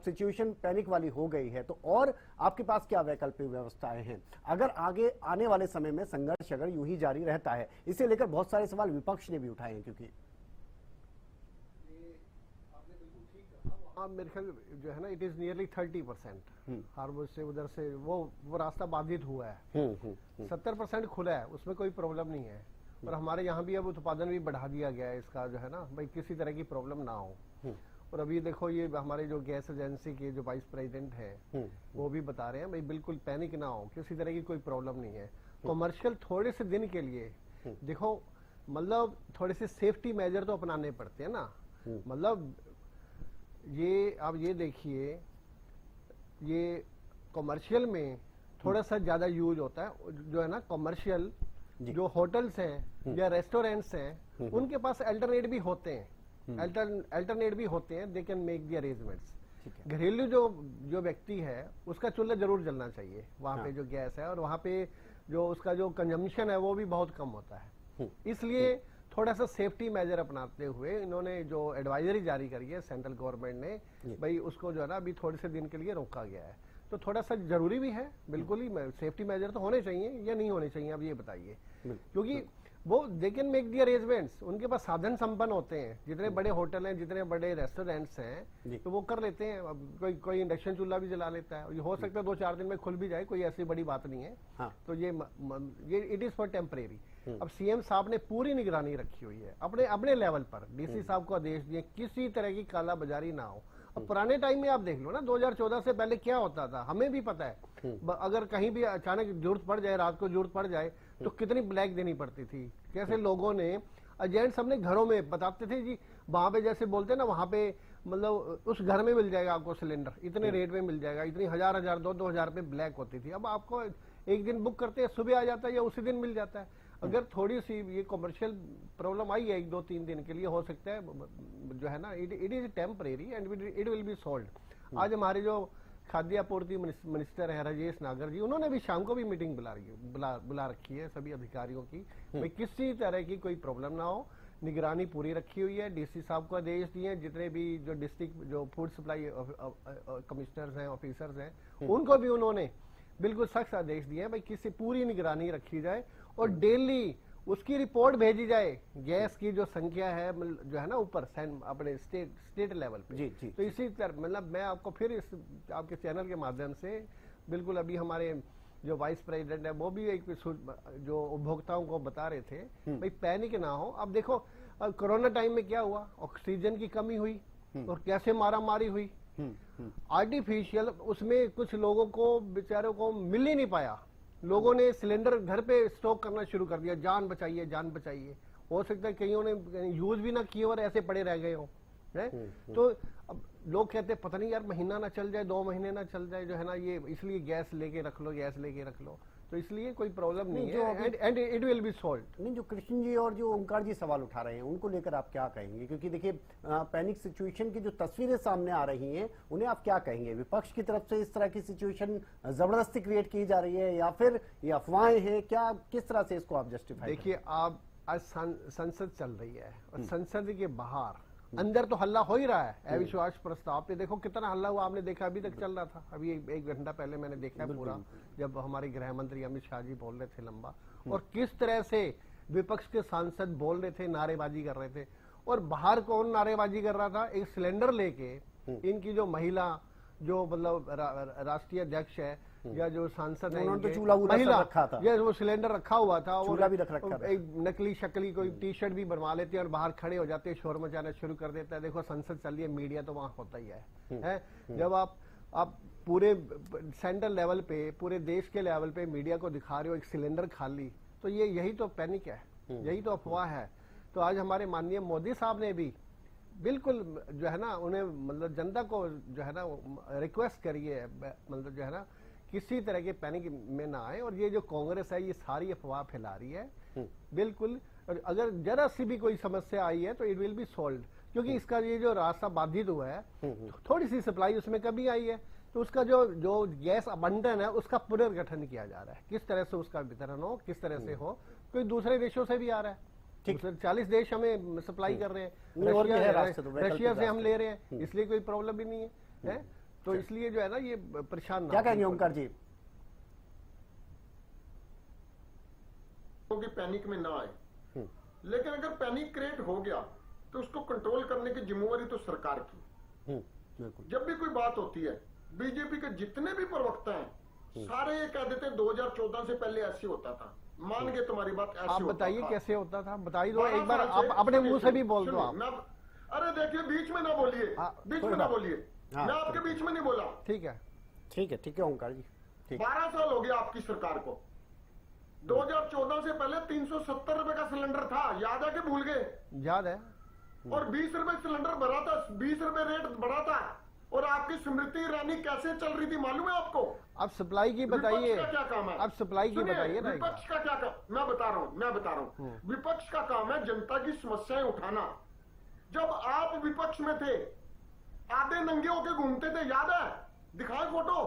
सिचुएशन पैनिक वाली हो गई है, तो और आपके पास क्या वैकल्पिक व्यवस्थाएं हैं अगर आगे आने वाले समय में संघर्ष अगर यूं ही जारी रहता है? इसे लेकर बहुत सारे सवाल विपक्ष ने भी उठाए हैं क्योंकि मेरे ख्याल जो है ना इट इज नियरली 30% हार्बर्स से उधर से वो रास्ता बाधित हुआ है। 70% खुला है, उसमें कोई प्रॉब्लम नहीं है। और हमारे यहाँ भी अब उत्पादन भी बढ़ा दिया गया है इसका, जो है ना भाई किसी तरह की प्रॉब्लम ना हो। और अभी देखो ये हमारे जो गैस एजेंसी के जो वाइस प्रेसिडेंट है वो भी बता रहे हैं भाई बिल्कुल पैनिक ना हो, किसी तरह की कोई प्रॉब्लम नहीं है। कमर्शियल थोड़े से दिन के लिए देखो मतलब थोड़े से सेफ्टी मेजर तो अपनाने पड़ते हैं ना। मतलब ये आप ये देखिए ये कमर्शियल में थोड़ा सा ज्यादा यूज होता है, जो है ना कमर्शियल जो होटल्स हैं या रेस्टोरेंट्स हैं उनके पास अल्टरनेट भी होते हैं, अल्टरनेट भी होते हैं, they can make the arrangements. घरेलू जो व्यक्ति है उसका चूल्हा जरूर जलना चाहिए वहां पे जो गैस है, और वहां पे जो उसका जो कंजम्पशन है वो भी बहुत कम होता है। इसलिए थोड़ा सा सेफ्टी मेजर अपनाते हुए इन्होंने जो एडवाइजरी जारी करी है सेंट्रल गवर्नमेंट ने, भाई उसको जो है ना अभी थोड़े से दिन के लिए रोका गया है। तो थोड़ा सा जरूरी भी है, बिल्कुल ही सेफ्टी मेजर तो होने चाहिए या नहीं होने चाहिए, अब ये बताइए। क्योंकि वो they can make the arrangements, उनके पास साधन संपन्न होते हैं, जितने बड़े होटल हैं जितने बड़े रेस्टोरेंट्स हैं तो वो कर लेते हैं। अब कोई इंडक्शन चूल्हा भी जला लेता है, ये हो सकता है 2-4 दिन में खुल भी जाए, कोई ऐसी बड़ी बात नहीं है। तो ये इट इज फॉर टेम्परेरी। अब सीएम साहब ने पूरी निगरानी रखी हुई है अपने लेवल पर, डीसी साहब को आदेश दिए किसी तरह की कालाबाजारी ना हो। अब पुराने टाइम में आप देख लो ना 2014 से पहले क्या होता था, हमें भी पता है। अगर कहीं भी अचानक जरूरत पड़ जाए, रात को जरूरत पड़ जाए तो कितनी ब्लैक देनी पड़ती थी, कैसे लोगों ने एजेंट्स अपने घरों में बताते थे जी वहां पे जैसे बोलते ना वहां पे मतलब उस घर में मिल जाएगा आपको सिलेंडर, इतने रेट में मिल जाएगा, इतनी 1000 2,000 रुपए ब्लैक होती थी। अब आपको एक दिन बुक करते हैं, सुबह आ जाता है या उसी दिन मिल जाता है। अगर थोड़ी सी ये कमर्शियल प्रॉब्लम आई है 1-2-3 दिन के लिए, हो सकता है जो है ना it is temporary and it will be solved. आज हमारे जो खाद्य आपूर्ति मिनिस्टर है राजेश नागर जी, उन्होंने भी शाम को भी मीटिंग बुला रखी है सभी अधिकारियों की, भाई किसी तरह की कोई प्रॉब्लम ना हो, निगरानी पूरी रखी हुई है। डीसी साहब को आदेश दिए, जितने भी जो डिस्ट्रिक्ट जो फूड सप्लाई कमिश्नर्स हैं ऑफिसर्स हैं उनको भी उन्होंने बिल्कुल सख्त आदेश दिए हैं, भाई किसी पूरी निगरानी रखी जाए और डेली उसकी रिपोर्ट भेजी जाए, गैस की जो संख्या है जो है ना ऊपर अपने स्टेट लेवल पे। जी। तो इसी तरह मतलब मैं आपको फिर इस आपके चैनल के माध्यम से बिल्कुल अभी हमारे जो वाइस प्रेसिडेंट है वो भी एक जो उपभोक्ताओं को बता रहे थे भाई पैनिक ना हो। अब देखो कोरोना टाइम में क्या हुआ, ऑक्सीजन की कमी हुई और कैसे मारामारी हुई, आर्टिफिशियल उसमें कुछ लोगों को बेचारों को मिल ही नहीं पाया, लोगों ने सिलेंडर घर पे स्टॉक करना शुरू कर दिया, जान बचाइए जान बचाइए। हो सकता है कईयों ने यूज भी ना किए और ऐसे पड़े रह गए हो है? तो अब लोग कहते हैं पता नहीं यार महीना ना चल जाए 2 महीने ना चल जाए जो है ना, ये इसलिए गैस लेके रख लो, तो इसलिए कोई प्रॉब्लम नहीं है and it will be solved. नहीं, जो कृष्ण जी और जो ओमकार जी सवाल उठा रहे हैं उनको लेकर आप क्या कहेंगे? क्योंकि देखिए पैनिक सिचुएशन की जो तस्वीरें सामने आ रही हैं उन्हें आप क्या कहेंगे? विपक्ष की तरफ से इस तरह की सिचुएशन जबरदस्ती क्रिएट की जा रही है या फिर ये अफवाहें हैं, क्या किस तरह से इसको आप जस्टिफाई? देखिए आप आज संसद चल रही है और संसद के बाहर अंदर तो हल्ला हो ही रहा है, अविश्वास प्रस्ताव पे देखो कितना हल्ला हुआ, आपने देखा अभी तक चल रहा था, अभी 1 घंटा पहले मैंने देखा पूरा, जब हमारे गृह मंत्री अमित शाह जी बोल रहे थे लंबा, और किस तरह से विपक्ष के सांसद बोल रहे थे, नारेबाजी कर रहे थे। और बाहर कौन नारेबाजी कर रहा था? एक सिलेंडर लेके इनकी जो महिला, जो मतलब राष्ट्रीय अध्यक्ष है या जो सांसद है, उन्होंने तो चूल्हा महिला रखा था, ये वो सिलेंडर रखा हुआ था, चूल्हा भी रख रखा था, एक नकली शक्ली कोई टी शर्ट भी बनवा लेते हैं और बाहर खड़े हो जाते हैं, शोर मचाना शुरू कर देता है। देखो संसद चल रही है, मीडिया तो वहां होता ही है। जब आप पूरे सेंट्रल लेवल पे, पूरे देश के लेवल पे मीडिया को दिखा रहे हो एक सिलेंडर खाली, तो यही तो पैनिक है, यही तो अफवाह है। तो आज हमारे माननीय मोदी साहब ने भी बिल्कुल जो है ना, उन्हें मतलब जनता को जो है ना रिक्वेस्ट करी है, मतलब जो है ना किसी तरह के पैनिक में ना आए। और ये जो कांग्रेस है ये सारी अफवाह फैला रही है बिल्कुल। अगर जरा सी भी कोई समस्या आई है तो इट विल बी सॉल्व, क्योंकि इसका ये जो रास्ता बाधित हुआ है, थोड़ी सी सप्लाई उसमें कमी आई है, तो उसका जो गैस abundant है उसका पुनर्गठन किया जा रहा है। किस तरह से उसका वितरण हो, किस तरह से हो, कोई दूसरे देशों से भी आ रहा है। 40 देश हमें सप्लाई कर रहे हैं, रशिया से हम ले रहे हैं, इसलिए कोई प्रॉब्लम भी नहीं है। तो इसलिए जो है ना ये परेशान ना। क्या कहेंगे ओमकार जी? क्योंकि पैनिक में ना आए, लेकिन अगर पैनिक क्रिएट हो गया तो उसको कंट्रोल करने की जिम्मेवारी तो सरकार की। जब भी कोई बात होती है, बीजेपी के जितने भी प्रवक्ता हैं सारे ये कह देते हैं 2014 से पहले ऐसे होता था। मान गए तुम्हारी बात, ऐसे आप बताइए कैसे होता था, बताइए दो एक बार, आप आप अपने मुंह से भी बोल दो आप। अरे देखिए, बीच में ना बोलिए, बीच में ना बोलिए, मैं आपके बीच में नहीं बोला। ठीक है, ठीक है, ठीक है ओमकार जी। 12 साल हो गया आपकी सरकार को। 2014 से पहले 370 रुपए का सिलेंडर था, याद है कि भूल गए? याद है। और 20 रुपए सिलेंडर बढ़ा था, 20 रुपए रेट बढ़ा था। और आपकी स्मृति ईरानी कैसे चल रही थी मालूम है आपको? अब सप्लाई की बताइए, विपक्ष का क्या काम है? अब सप्लाई की बताइए ना। विपक्ष का क्या काम? मैं बता रहा हूँ। विपक्ष का काम है जनता की समस्याएं उठाना। जब आप विपक्ष में थे, आधे नंगे होके घूमते थे, याद है? दिखाए फोटो,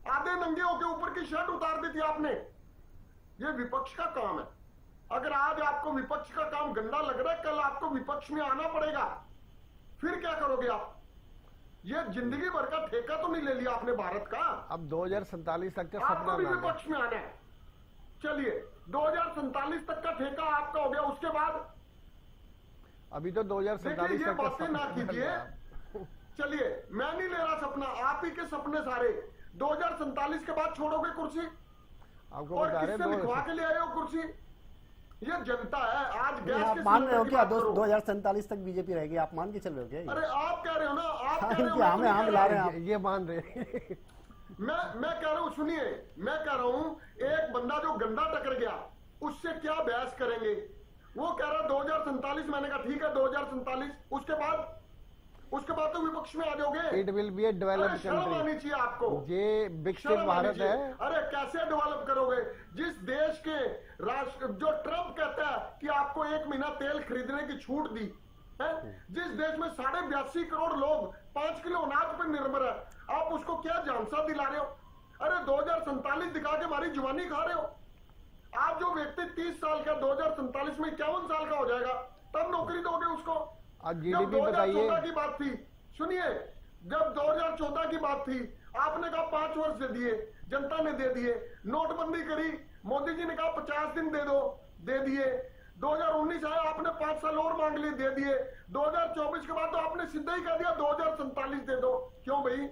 आधे नंगे होके ऊपर की शर्ट उतार दी थी आपने। ये विपक्ष का काम है। अगर आज आपको विपक्ष का काम गंदा लग रहा है, कल आपको विपक्ष में आना पड़ेगा। फिर क्या करोगे आप? ये जिंदगी भर का ठेका तो नहीं ले लिया आपने भारत का? अब 2047 तक का आपको सपना भी विपक्ष में आना है। चलिए 2047 तक का ठेका आपका हो गया, उसके बाद अभी तो 2047 ये तक बातें ना कीजिए। चलिए मैं नहीं ले रहा सपना, आप ही के सपने सारे। 2047 के बाद छोड़ोगे कुर्सी? आपको और बता रहे किससे लिखवा के ले आए हो कुर्सी? ये जनता है। आज गैस आप के मान रहे हो सिलेंडर की क्या बात करो। 2047 तक बीजेपी रहेगी? आप मान के चल रहे हो क्या? अरे आप कह रहे हो ना, आप कह रहे हो, हाँ, हमें हम ला रहे हैं आप। ये मान रहे हैं। मैं कह रहा हूं, सुनिए, मैं कह रहा हूं, एक बंदा जो गंदा टकर गया उससे क्या बहस करेंगे? वो कह रहा 2047, मैंने कहा ठीक है 2047, उसके बाद तो विपक्ष में आ जाओगे। It will be A developed शर्म आनी कंट्री। चाहिए आपको। ये विकसित शर्म आनी भारत चाहिए। है। अरे कैसे डेवलप करोगे? जिस देश के राष्ट्र, जो ट्रंप कहता है कि आपको 1 महीना तेल खरीदने की छूट दी है, जिस देश में 82.5 करोड़ लोग 5 किलो अनाज पर निर्भर है, आप उसको क्या झांसा दिला रहे हो? अरे 2047 दिखा के हमारी जुबानी खा रहे हो। आप जो व्यक्ति 30 साल का 2047 में 51 साल का हो जाएगा, तब नौकरी दोगे उसको? आज जब जीडीपी 2014 बताइए। की बात थी, सुनिए, जब 2014 की बात थी, आपने कहा 5 वर्ष दे दिए, जनता ने दे दिए। नोटबंदी करी, मोदी जी ने कहा 50 दिन दे दो, दे दिए। 2019 आया, आपने 5 साल और मांग लिए, दे दिए। 2024 के बाद तो आपने सीधा ही कह दिया 2047 दे दो। क्यों भाई?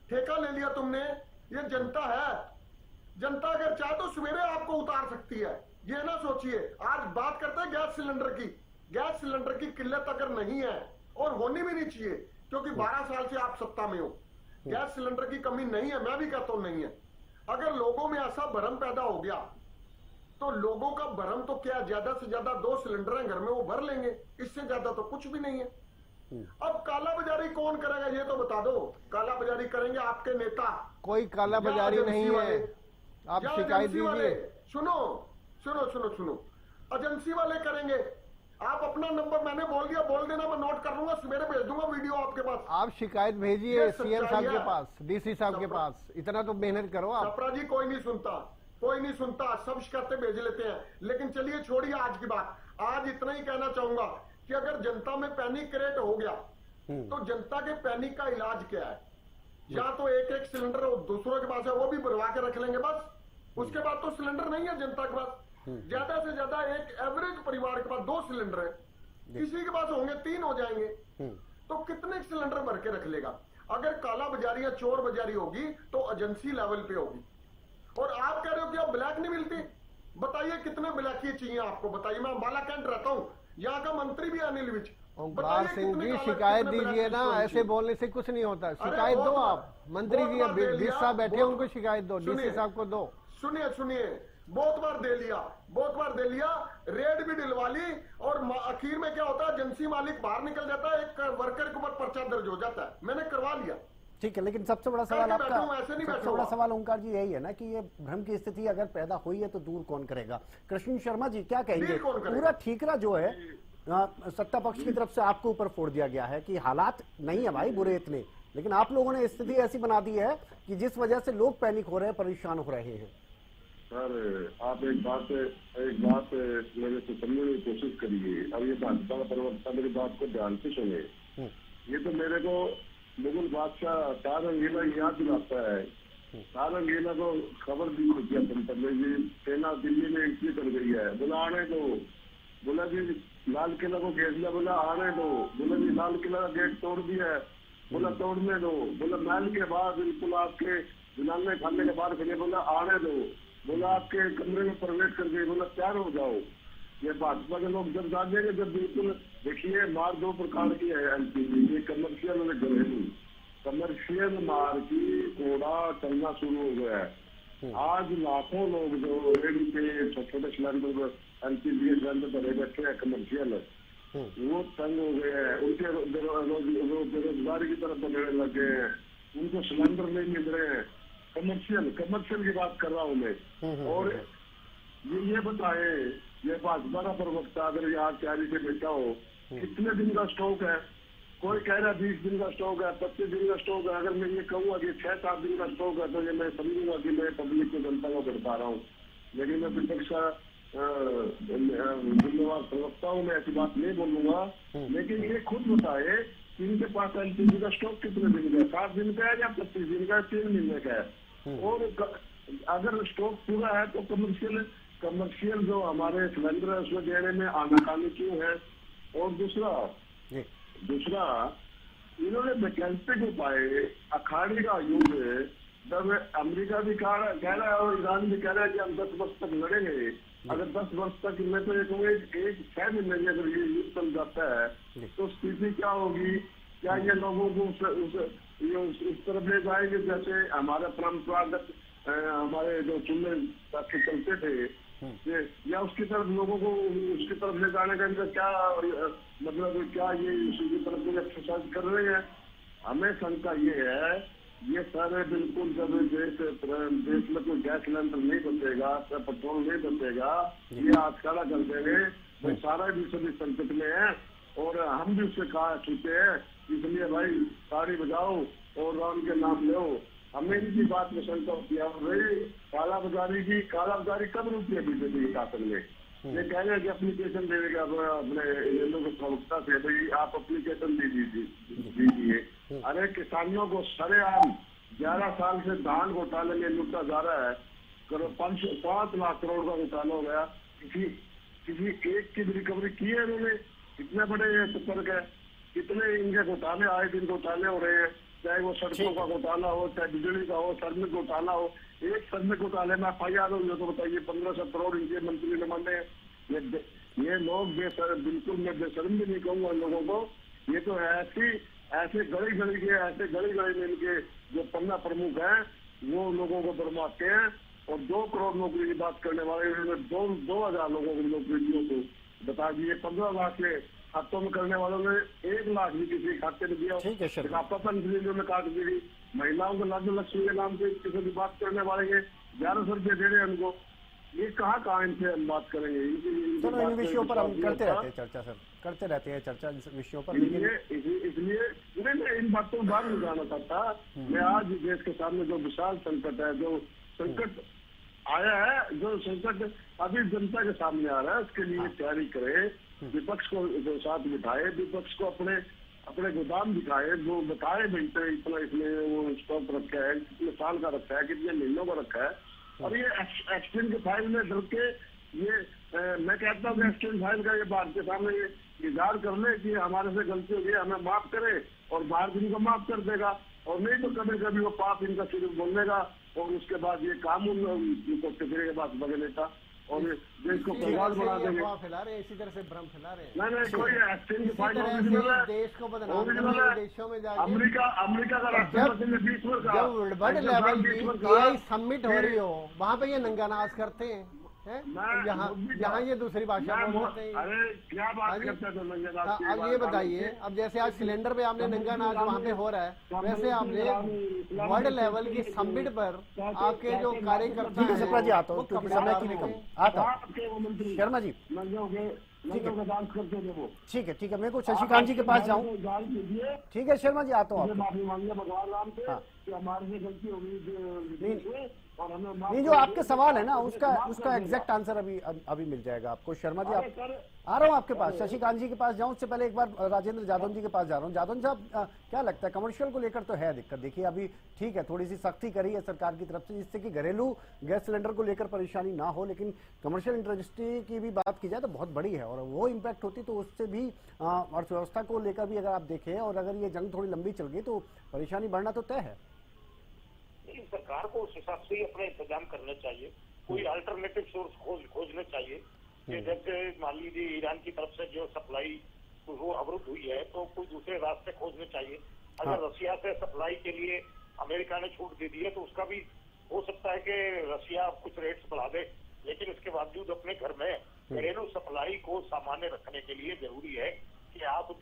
ठेका ले लिया तुमने। ये जनता है। जनता अगर चाहे तो सवेरे आपको उतार सकती है। ये ना सोचिए। आज बात करते हैं गैस सिलेंडर की। गैस सिलेंडर की किल्लत अगर नहीं है, और होनी भी नहीं चाहिए, क्योंकि 12 साल से आप सत्ता में हो, गैस सिलेंडर की कमी नहीं है, मैं भी कहता हूं नहीं है। अगर लोगों में ऐसा भ्रम पैदा हो गया, तो लोगों का भ्रम तो क्या, ज्यादा से ज्यादा 2 सिलेंडर हैं घर में, वो भर लेंगे, इससे ज्यादा तो कुछ भी नहीं है। अब काला बाजारी कौन करेगा ये तो बता दो। काला बाजारी करेंगे आपके नेता। कोई काला बाजारी नहीं है, आप शिकायत दीजिए। सुनो सुनो सुनो सुनो, एजेंसी वाले करेंगे। आप अपना नंबर मैंने बोल दिया, बोल देना, मैं नोट कर लूंगा, सवेरे भेज दूंगा वीडियो आपके पास। आप शिकायत भेजिए सीएम साहब के पास, डीसी साहब के पास। इतना तो मेहनत करो आप। सप्रा जी कोई नहीं सुनता, कोई नहीं सुनता, सब शिकायतें भेज लेते हैं। लेकिन चलिए छोड़िए आज की बात। आज इतना ही कहना चाहूंगा कि अगर जनता में पैनिक क्रिएट हो गया, तो जनता के पैनिक का इलाज क्या है? या तो एक सिलेंडर दूसरों के पास है, वो भी भरवा के रख लेंगे बस। उसके बाद तो सिलेंडर नहीं है जनता के पास। ज्यादा से ज्यादा एक एवरेज परिवार के पास 2 सिलेंडर है, किसी के पास होंगे 3 हो जाएंगे, तो कितने सिलेंडर भर के रख लेगा? अगर काला बाजारी या चोर बाजारी होगी तो एजेंसी लेवल पे होगी। और आप कह रहे हो कि अब ब्लैक नहीं मिलती, बताइए कितने ब्लैक चाहिए आपको? बताइए, मैं अम्बाला कैंट रहता हूँ, यहाँ का मंत्री भी अनिल विज। ओंकार सिंह जी शिकायत दीजिए ना, ऐसे बोलने से कुछ नहीं होता। शिकायत दो आप, मंत्री जी डीसी साहब बैठे उनको शिकायत दो, डीसी साहब को दो। सुनिए, बहुत बार दे लिया, रेड भी दिलवा ली, और आखिर में क्या होता है, एजेंसी मालिक बाहर निकल जाता है, एक वर्कर के ऊपर पर्चा दर्ज हो जाता है। मैंने करवा लिया। ठीक है, लेकिन सबसे बड़ा सवाल आपका, सबसे बड़ा सवाल ओंकार जी यही है ना कि ये भ्रम की स्थिति अगर पैदा हुई है तो दूर कौन करेगा? कृष्ण शर्मा जी क्या कहेंगे? पूरा ठीकरा जो है सत्ता पक्ष की तरफ से आपके ऊपर फोड़ दिया गया है कि हालात नहीं है भाई बुरे इतने, लेकिन आप लोगों ने स्थिति ऐसी बना दी है कि जिस वजह से लोग पैनिक हो रहे हैं, परेशान हो रहे हैं। सर आप एक बात मेरे से समझने की कोशिश करिए। अब ये भाजपा का प्रवक्ता मेरी बात को ध्यान से सुने। ये तो मेरे को मुगल बादशाह तारंगीला याद दिलाता है। तारंगीला को खबर दी होती है जी, सेना दिल्ली में एंट्री कर गई है, बोला आने दो। बोला जी लाल किला को घेर लिया, बोला आने दो। बोला जी लाल किला का गेट तोड़ दिया है, बोला तोड़ने दो। बोला महल के बाद बिल्कुल आपके जनाने खाने के बाहर खड़े, बोला आने दो। बोला आपके कमरे में प्रवेश कर गए, बोला तैयार हो जाओ। ये भाजपा के लोग जब जागेंगे, जब बिल्कुल देखिए मार 2 प्रकार की है एलपीजी, ये कमर्शियल और घरेलू। कमर्शियल मार की घोड़ा चलना शुरू हो गया है। आज लाखों लोग जो रेडी पे छोटे सिलेंडर एलपीजी सिलेंडर भरे बैठे हैं कमर्शियल, वो तंग हो गए हैं, उनके बेरोजगारी की तरफ बढ़ने लगे हैं, उनको सिलेंडर नहीं मिल रहे हैं। कमर्शियल की बात कर रहा हूँ मैं। और ये बताए, ये भाजपा का प्रवक्ता अगर यहाँ तैयारी से बैठा हो, कितने दिन का स्टॉक है? कोई कह रहा है 20 दिन का स्टॉक है, 25 दिन का स्टॉक है। अगर मैं ये कहूँगा कि 6-7 दिन का स्टॉक है तो ये मैं समझूंगा कि मैं पब्लिक को, जनता को बता रहा हूँ। लेकिन मैं विपक्ष का जिम्मेवार प्रवक्ता हूँ, मैं ऐसी बात नहीं बोलूंगा। लेकिन ये खुद बताए कि इनके पास एलपीजी का स्टॉक कितने दिन का है? 7 दिन का है या 25 दिन का है, 3 महीने का है? और अगर स्टॉक पूरा है तो कमर्शियल जो हमारे सिलेंडर है उसमें देने में आनाकानी क्यों है? और दूसरा इन्होंने वैकल्पिक उपाय, अखाड़ी का युद्ध है, जब अमेरिका भी कह रहा है और ईरान भी कह रहा है कि हम 10 वर्ष तक लड़ेंगे। अगर 10 वर्ष तक मैं तो एक 6 महीने में अगर ये युद्ध चल जाता है तो स्थिति क्या होगी? क्या ये लोगों को उस तरफ ले जाएंगे जैसे हमारे परंपरागत हमारे जो चूल्हे चलते थे, या उसकी तरफ लोगों को उसकी तरफ ले जाने का इनका क्या मतलब, क्या ये उसी की तरफ में एक्सरसाइज कर रहे हैं? हमें शंका ये है, ये सारे बिल्कुल जब देश में कोई गैस सिलेंडर नहीं बचेगा, पेट्रोल नहीं बचेगा, ये आज खड़ा कर देंगे तो सारा भी सभी संकट में है। और हम भी उससे कहा चुके हैं, इसलिए भाई ताड़ी बजाओ और राम के नाम लो। हमें इनकी बात में शंका किया भाई कालाबाजारी कब रुकी है बीजेपी के शासन में? ये कह रहे हैं कि एप्लीकेशन देगा अपने प्रवक्ता से, भाई आप एप्लीकेशन दीजिए। अरे किसानों को सरेआम 11 साल से धान घोटाले में लुटा जा रहा है, 5 लाख करोड़ का घोटाला हो गया। किसी एक की रिकवरी की है इन्होंने? कितने बड़े सतर्क है, कितने इनके घोटाले आए दिन घोटाले हो रहे हैं, चाहे वो सड़कों का घोटाला हो, चाहे बिजली का हो, श्रमिक घोटाला हो। एक श्रमिक घोटाले में FIR हो तो बताइए 1500 करोड़ इनके मंत्री ने माने। ये लोग बिल्कुल मैं बेशर्म भी नहीं कहूंगा लोगों को। ये तो ऐसे गली गली में इनके जो पन्ना प्रमुख हैं वो लोगों को बर्बादते हैं। और 2 करोड़ नौकरी की बात करने वाले इन्होंने 2000 लोगों की नौकरियों को बता दिए। 15 लाख के खातों में करने वालों ने 1 लाख भी किसी खाते में दिया। आपत्ता में काट दी। महिलाओं को राज्य लक्ष्मी के नाम से किसी की बात करने वाले 1100 रुपये दे रहे हैं उनको। ये कहाँ इनसे हम बात करेंगे? इन विषयों पर हम करते रहते हैं चर्चा सर, करते रहते हैं चर्चा इन विषयों पर। इसलिए मैं इन बातों को बाहर नहीं जाना चाहता। मैं आज देश के सामने जो विशाल संकट है, जो संकट आया है, जो संकट अभी जनता के सामने आ रहा है, उसके लिए तैयारी करे। विपक्ष को साथ बिठाए, विपक्ष को अपने गोदाम दिखाए, वो बताए भाई तो इतना इसमें वो स्टॉक रखा है, कितने साल का रखा है, कितने महीनों का रखा है। और ये एक्सचेंज के फाइल में डर के ये मैं कहता हूँ कि एक्सचेंज फाइल का ये बात के सामने ये इजहार कर ले कि हमारे से गलती हो गई, हमें माफ करे, और बाहर दिन को माफ कर देगा, और नहीं तो कभी कभी वो पाप इनका सिर्फ बोल देगा और उसके बाद ये काम उनको टिकरे के बाद बगे लेता और देश को बर्बाद बना देंगे। फैला रहे हैं, इसी तरह से भ्रम फैला रहे हैं। नहीं कोई एक्सचेंज फाइल देश को बदनाम करने देशों में जाके अमेरिका का राष्ट्रपति ने 20 वर्ष का जब वर्ल्ड लेवल की AI समिट हो रही हो वहाँ पे ये नंगानाज करते हैं, यहाँ ये दूसरी भाषा बोलते हैं। अरे क्या बात करते हैं। अब ये बताइए, अब जैसे आज सिलेंडर पे आपने नंगा नाच वहाँ पे हो रहा है, वैसे आपने वर्ल्ड लेवल की समिट पर आपके जो कार्यकर्ता ठीक है सप्रा जी, आता हूँ क्योंकि समय की भी कम आता हूँ। शर्मा जी ठीक है ठीक है, मेरे को शशिकांत जी के पास जाऊँ। ठीक है शर्मा जी, आता हूँ। माफी मांगे भगवान नाम से कि हमारे से गलती होगी और हमें नहीं, जो आपके सवाल है ना उसका एग्जैक्ट आंसर अभी मिल जाएगा आपको। शर्मा जी आ रहा हूँ आपके पास, शशिकांत जी के पास जाऊँ उससे पहले एक बार राजेंद्र जादव जी के पास जा रहा हूँ। जादव साहब क्या लगता है, कमर्शियल को लेकर तो है दिक्कत। देखिए अभी ठीक है, थोड़ी सी सख्ती करी है सरकार की तरफ से जिससे कि घरेलू गैस सिलेंडर को लेकर परेशानी ना हो, लेकिन कमर्शियल इंडस्ट्री की भी बात की जाए तो बहुत बड़ी है और वो इम्पैक्ट होती तो उससे भी अर्थव्यवस्था को लेकर भी अगर आप देखें और अगर ये जंग थोड़ी लंबी चल गई तो परेशानी बढ़ना तो तय है। सरकार को उस हिसाब से ही अपने इंतजाम करने चाहिए, कोई अल्टरनेटिव सोर्स खोजने चाहिए। जैसे मान लीजिए ईरान की तरफ से जो सप्लाई वो अवरुद्ध हुई है तो कोई दूसरे रास्ते खोजने चाहिए। अगर रसिया से सप्लाई के लिए अमेरिका ने छूट दे दी है तो उसका भी हो सकता है कि रसिया कुछ रेट्स बढ़ा दे, लेकिन इसके बावजूद अपने घर में घरेलू सप्लाई को सामान्य रखने के लिए जरूरी है कि आप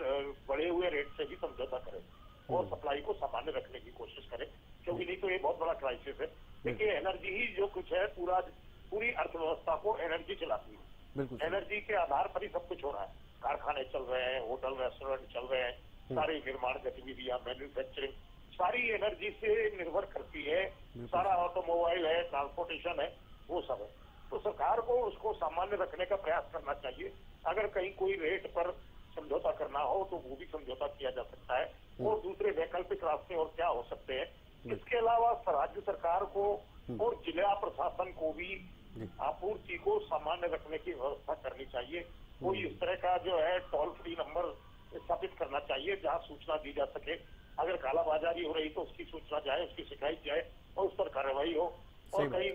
बढ़े हुए रेट से भी समझौता करें और सप्लाई को सामान्य रखने की कोशिश करें, क्योंकि नहीं तो ये बहुत बड़ा क्राइसिस है। देखिए एनर्जी ही जो कुछ है पूरी अर्थव्यवस्था को एनर्जी चलाती है। एनर्जी के आधार पर ही सब कुछ हो रहा है, कारखाने चल रहे हैं, होटल रेस्टोरेंट चल रहे हैं, सारी निर्माण गतिविधियां, मैन्युफैक्चरिंग सारी एनर्जी से निर्भर करती है। सारा ऑटोमोबाइल है, ट्रांसपोर्टेशन है, वो सब है। तो सरकार को उसको सामान्य रखने का प्रयास करना चाहिए। अगर कहीं कोई रेट पर समझौता करना हो तो वो भी समझौता किया जा सकता है और दूसरे वैकल्पिक रास्ते और क्या हो सकते हैं। इसके अलावा राज्य सरकार को और जिला प्रशासन को भी आपूर्ति को सामान्य रखने की व्यवस्था करनी चाहिए। कोई इस तरह का जो है टोल फ्री नंबर स्थापित करना चाहिए जहां सूचना दी जा सके। अगर कालाबाजारी हो रही तो उसकी सूचना जाए, उसकी शिकायत जाए और उस पर कार्रवाई हो। और कई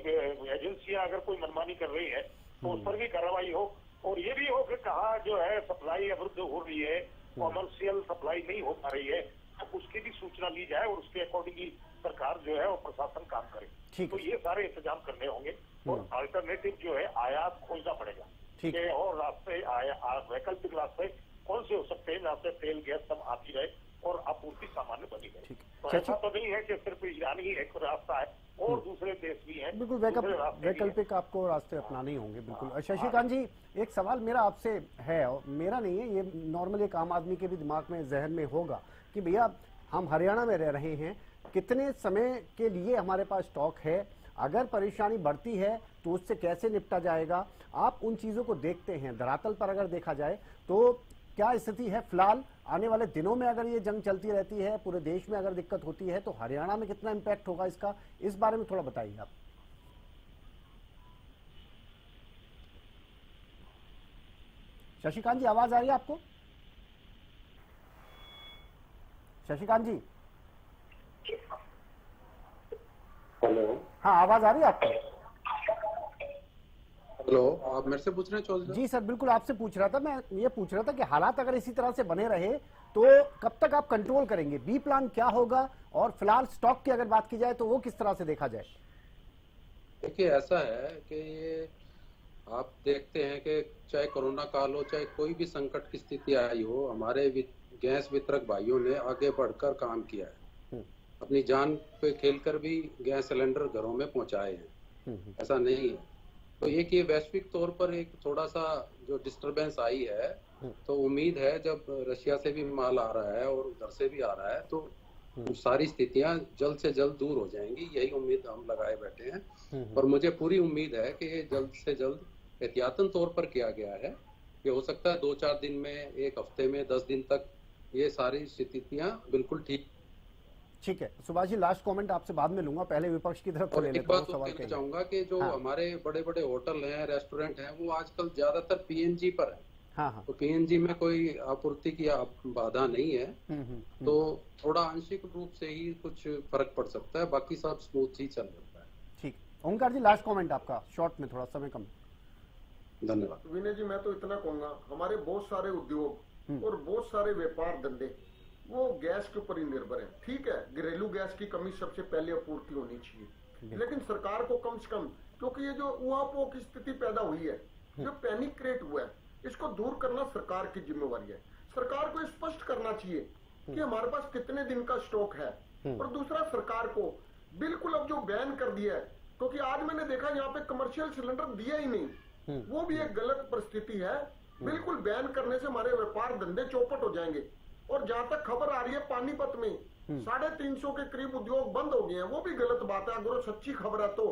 एजेंसियां अगर कोई मनमानी कर रही है तो उस पर भी कार्रवाई हो। और ये भी हो कि कहा जो है सप्लाई अवरुद्ध हो रही है, कॉमर्शियल सप्लाई नहीं हो पा रही है, तो उसकी भी सूचना ली जाए और उसके अकॉर्डिंग सरकार जो है और प्रशासन काम करे। तो ये सारे इंतजाम करने होंगे और अल्टरनेटिव जो है आयात खोजना पड़ेगा कि और रास्ते वैकल्पिक रास्ते कौन से हो सकते हैं जहाँ से तेल गैस सब आती रहे और आपूर्ति सामान्य बनी रहे। तो ऐसा तो नहीं है कि सिर्फ ईरान ही एक रास्ता है और दूसरे देश भी हैं। बिल्कुल वैकल्पिक आपको रास्ते अपनाने ही होंगे। बिल्कुल शशिकांत जी, एक सवाल मेरा आपसे है, और मेरा नहीं है, ये नॉर्मल एक आम आदमी के भी दिमाग में जहन में होगा कि भैया हम हरियाणा में रह रहे हैं, कितने समय के लिए हमारे पास स्टॉक है, अगर परेशानी बढ़ती है तो उससे कैसे निपटा जाएगा। आप उन चीजों को देखते हैं, धरातल पर अगर देखा जाए तो क्या स्थिति है फिलहाल, आने वाले दिनों में अगर ये जंग चलती रहती है, पूरे देश में अगर दिक्कत होती है तो हरियाणा में कितना इम्पैक्ट होगा इसका, इस बारे में थोड़ा बताइए आप। शशिकांत जी आवाज आ रही है आपको? शशिकांत जी हेलो, हाँ आवाज आ रही है आपको? हेलो, आप मेरे से पूछ रहे हैं चौधरी? जी सर बिल्कुल आपसे पूछ रहा था। मैं ये पूछ रहा था कि हालात अगर इसी तरह से बने रहे तो कब तक आप कंट्रोल करेंगे, बी प्लान क्या होगा, और फिलहाल स्टॉक की अगर बात की जाए तो वो किस तरह से देखा जाए? देखिए ऐसा है कि ये आप देखते हैं कि चाहे कोरोना काल हो, चाहे कोई भी संकट की स्थिति आई हो, हमारे गैस वितरक भाइयों ने आगे बढ़कर काम किया है, अपनी जान पे खेलकर भी गैस सिलेंडर घरों में पहुंचाए हैं। ऐसा नहीं है। तो एक ये वैश्विक तौर पर एक थोड़ा सा जो डिस्टरबेंस आई है, तो उम्मीद है जब रशिया से भी माल आ रहा है और उधर से भी आ रहा है तो सारी स्थितियां जल्द से जल्द दूर हो जाएंगी, यही उम्मीद हम लगाए बैठे हैं। और मुझे पूरी उम्मीद है कि ये जल्द से जल्द एहतियातन तौर पर किया गया है कि हो सकता है 2-4 दिन में, 1 हफ्ते में, 10 दिन तक ये सारी स्थितियां बिल्कुल ठीक। ठीक है सुभाष जी, लास्ट कमेंट आपसे बाद में लूंगा, पहले विपक्ष की तरफ से और ले एक लेता हूं बात सवाल। कहना चाहूंगा कि जो हाँ। हमारे बड़े बड़े होटल हैं, रेस्टोरेंट हैं, वो आजकल ज्यादातर पीएनजी पर है। हाँ हाँ। तो पीएनजी में कोई आपूर्ति की बाधा नहीं है, तो थोड़ा आंशिक रूप से ही कुछ फर्क पड़ सकता है, बाकी सब स्मूथ ही चल रहा है। ठीक, ओंकार जी लास्ट कमेंट आपका, शॉर्ट में, थोड़ा समय कम। धन्यवाद। विनय जी, मैं तो इतना कहूंगा, हमारे बहुत सारे उद्योग और बहुत सारे व्यापार धंधे वो गैस के ऊपर ही निर्भर है। ठीक है, घरेलू गैस की कमी सबसे पहले आपूर्ति होनी चाहिए, लेकिन सरकार को कम से कम, क्योंकि ये जो उहापोह की स्थिति पैदा हुई है, जो पैनिक क्रिएट हुआ है, इसको दूर करना सरकार की जिम्मेवारी है। सरकार को स्पष्ट करना चाहिए कि हमारे पास कितने दिन का स्टॉक है, और दूसरा सरकार को बिल्कुल अब जो बैन कर दिया है, क्योंकि आज मैंने देखा यहाँ पे कमर्शियल सिलेंडर दिया ही नहीं, वो भी एक गलत परिस्थिति है। बिल्कुल बैन करने से हमारे व्यापार धंधे चौपट हो जाएंगे। और जहां तक खबर आ रही है पानीपत में 350 के करीब उद्योग बंद हो गए हैं, वो भी गलत बात है। अगर वो सच्ची खबर है तो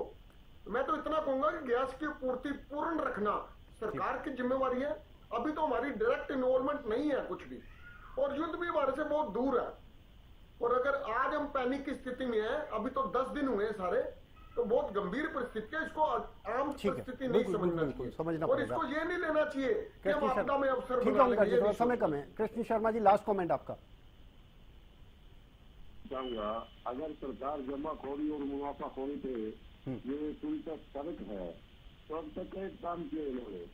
मैं तो इतना कहूंगा कि गैस की पूर्ति पूर्ण रखना सरकार की जिम्मेवारी है। अभी तो हमारी डायरेक्ट इन्वॉल्वमेंट नहीं है कुछ भी, और युद्ध भी हमारे से बहुत दूर है। और अगर आज हम पैनिक की स्थिति में है, अभी तो 10 दिन हुए सारे, तो बहुत गंभीर परिस्थिति है। इसको आम परिस्थिति नहीं समझना चाहिए, और इसको ये नहीं लेना चाहिए कि हम आपदा में अवसर बना लेंगे। थोड़ा समय कम है। कृष्ण शर्मा जी लास्ट कमेंट आपका। चाहूंगा, अगर सरकार जमाखोरी और मुनाफाखोरी पे ये पूरी तरह सड़क है, तो अब तक एक काम किए इन्होंने।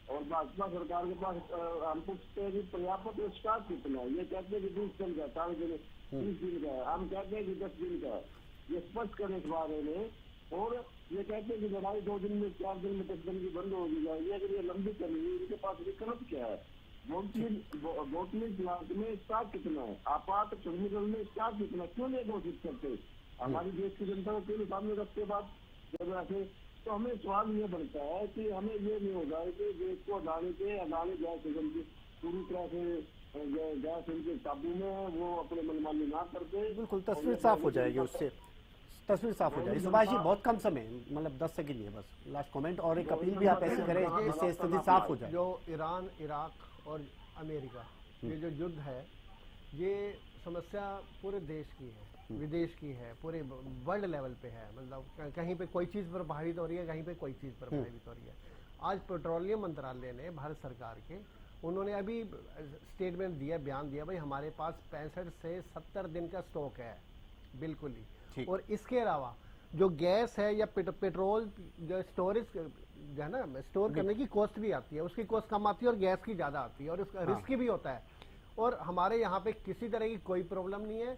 और भाजपा सरकार के पास हम पूछते हैं कि पर्याप्त स्टाफ कितना है, ये कहते हैं कि 20 दिन का, 4 दिन 30 दिन का है, हम कहते हैं कि 10 दिन का। ये स्पष्ट करें इस बारे में। और ये कहते हैं कि लड़ाई 2 दिन में, 4 दिन में, 10 दिन की बंद होगी जाएगी, अगर ये लंबी चली, इनके पास विकल्प क्या है? बोटलिंग प्लांट में स्टाफ कितना है, आपात टर्मिनल में स्टाफ कितना, क्यों नहीं घोषित करते? हमारी देश की जनता को क्यों सामने रखते बाद जब ऐसे? तो हमें सवाल ये बनता है कि हमें ये नहीं होगा कि देश को अडानी गैस निगम की पूरी तरह से गैस इनके काबू में है, वो अपने मनमानी ना करते। बिल्कुल, तस्वीर साफ हो जाएगी उससे, तस्वीर साफ हो जाएगी। सुभाष जी बहुत कम समय, मतलब 10 सेकंड है बस, लास्ट कमेंट और एक अपील भी आप ऐसी करें जिससे स्थिति साफ हो जाए। जो ईरान, इराक और अमेरिका ये जो युद्ध है, ये समस्या पूरे देश की है, विदेश की है, पूरे वर्ल्ड लेवल पे है। मतलब कहीं पे कोई चीज़ प्रभावित हो रही है, कहीं पे कोई चीज़ प्रभावित हो रही है। आज पेट्रोलियम मंत्रालय ने, भारत सरकार के, उन्होंने अभी स्टेटमेंट दिया, बयान दिया, भाई हमारे पास 65 से 70 दिन का स्टॉक है, बिल्कुल ही। और इसके अलावा जो गैस है या पेट्रोल जो स्टोरेज जो है ना, स्टोर करने की कॉस्ट भी आती है, उसकी कॉस्ट कम आती है और गैस की ज़्यादा आती है, और उसका रिस्क भी होता है। और हमारे यहाँ पे किसी तरह की कोई प्रॉब्लम नहीं है,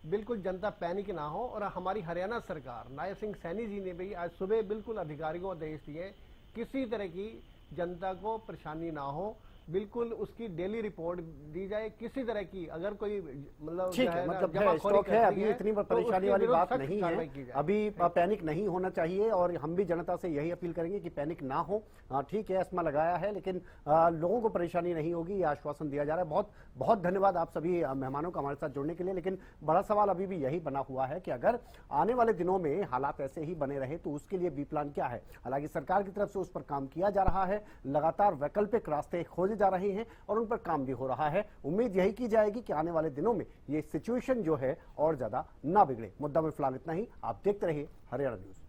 बिल्कुल जनता पैनिक ना हो। और हमारी हरियाणा सरकार, नायब सिंह सैनी जी ने भी आज सुबह बिल्कुल अधिकारियों को आदेश दिए, किसी तरह की जनता को परेशानी ना हो, बिल्कुल उसकी डेली रिपोर्ट दी जाए। किसी तरह की अगर कोई मतलब ठीक है, मतलब है, स्टॉक है, अभी इतनी परेशानी वाली बात नहीं है, अभी पैनिक नहीं होना चाहिए। और हम भी जनता से यही अपील करेंगे कि पैनिक ना हो। ठीक है, एस्मा लगाया है, लेकिन लोगों को परेशानी नहीं होगी, ये आश्वासन दिया जा रहा है। बहुत बहुत धन्यवाद आप सभी मेहमानों का हमारे साथ जुड़ने के लिए। लेकिन बड़ा सवाल अभी भी यही बना हुआ है कि अगर आने वाले दिनों में हालात ऐसे ही बने रहे तो उसके लिए बी प्लान क्या है। हालांकि सरकार की तरफ से उस पर काम किया जा रहा है, लगातार वैकल्पिक रास्ते खोजे जा रहे हैं और उन पर काम भी हो रहा है। उम्मीद यही की जाएगी कि आने वाले दिनों में ये सिचुएशन जो है और ज्यादा ना बिगड़े। मुद्दा में फिलहाल इतना ही। आप देखते रहिए हरियाणा न्यूज।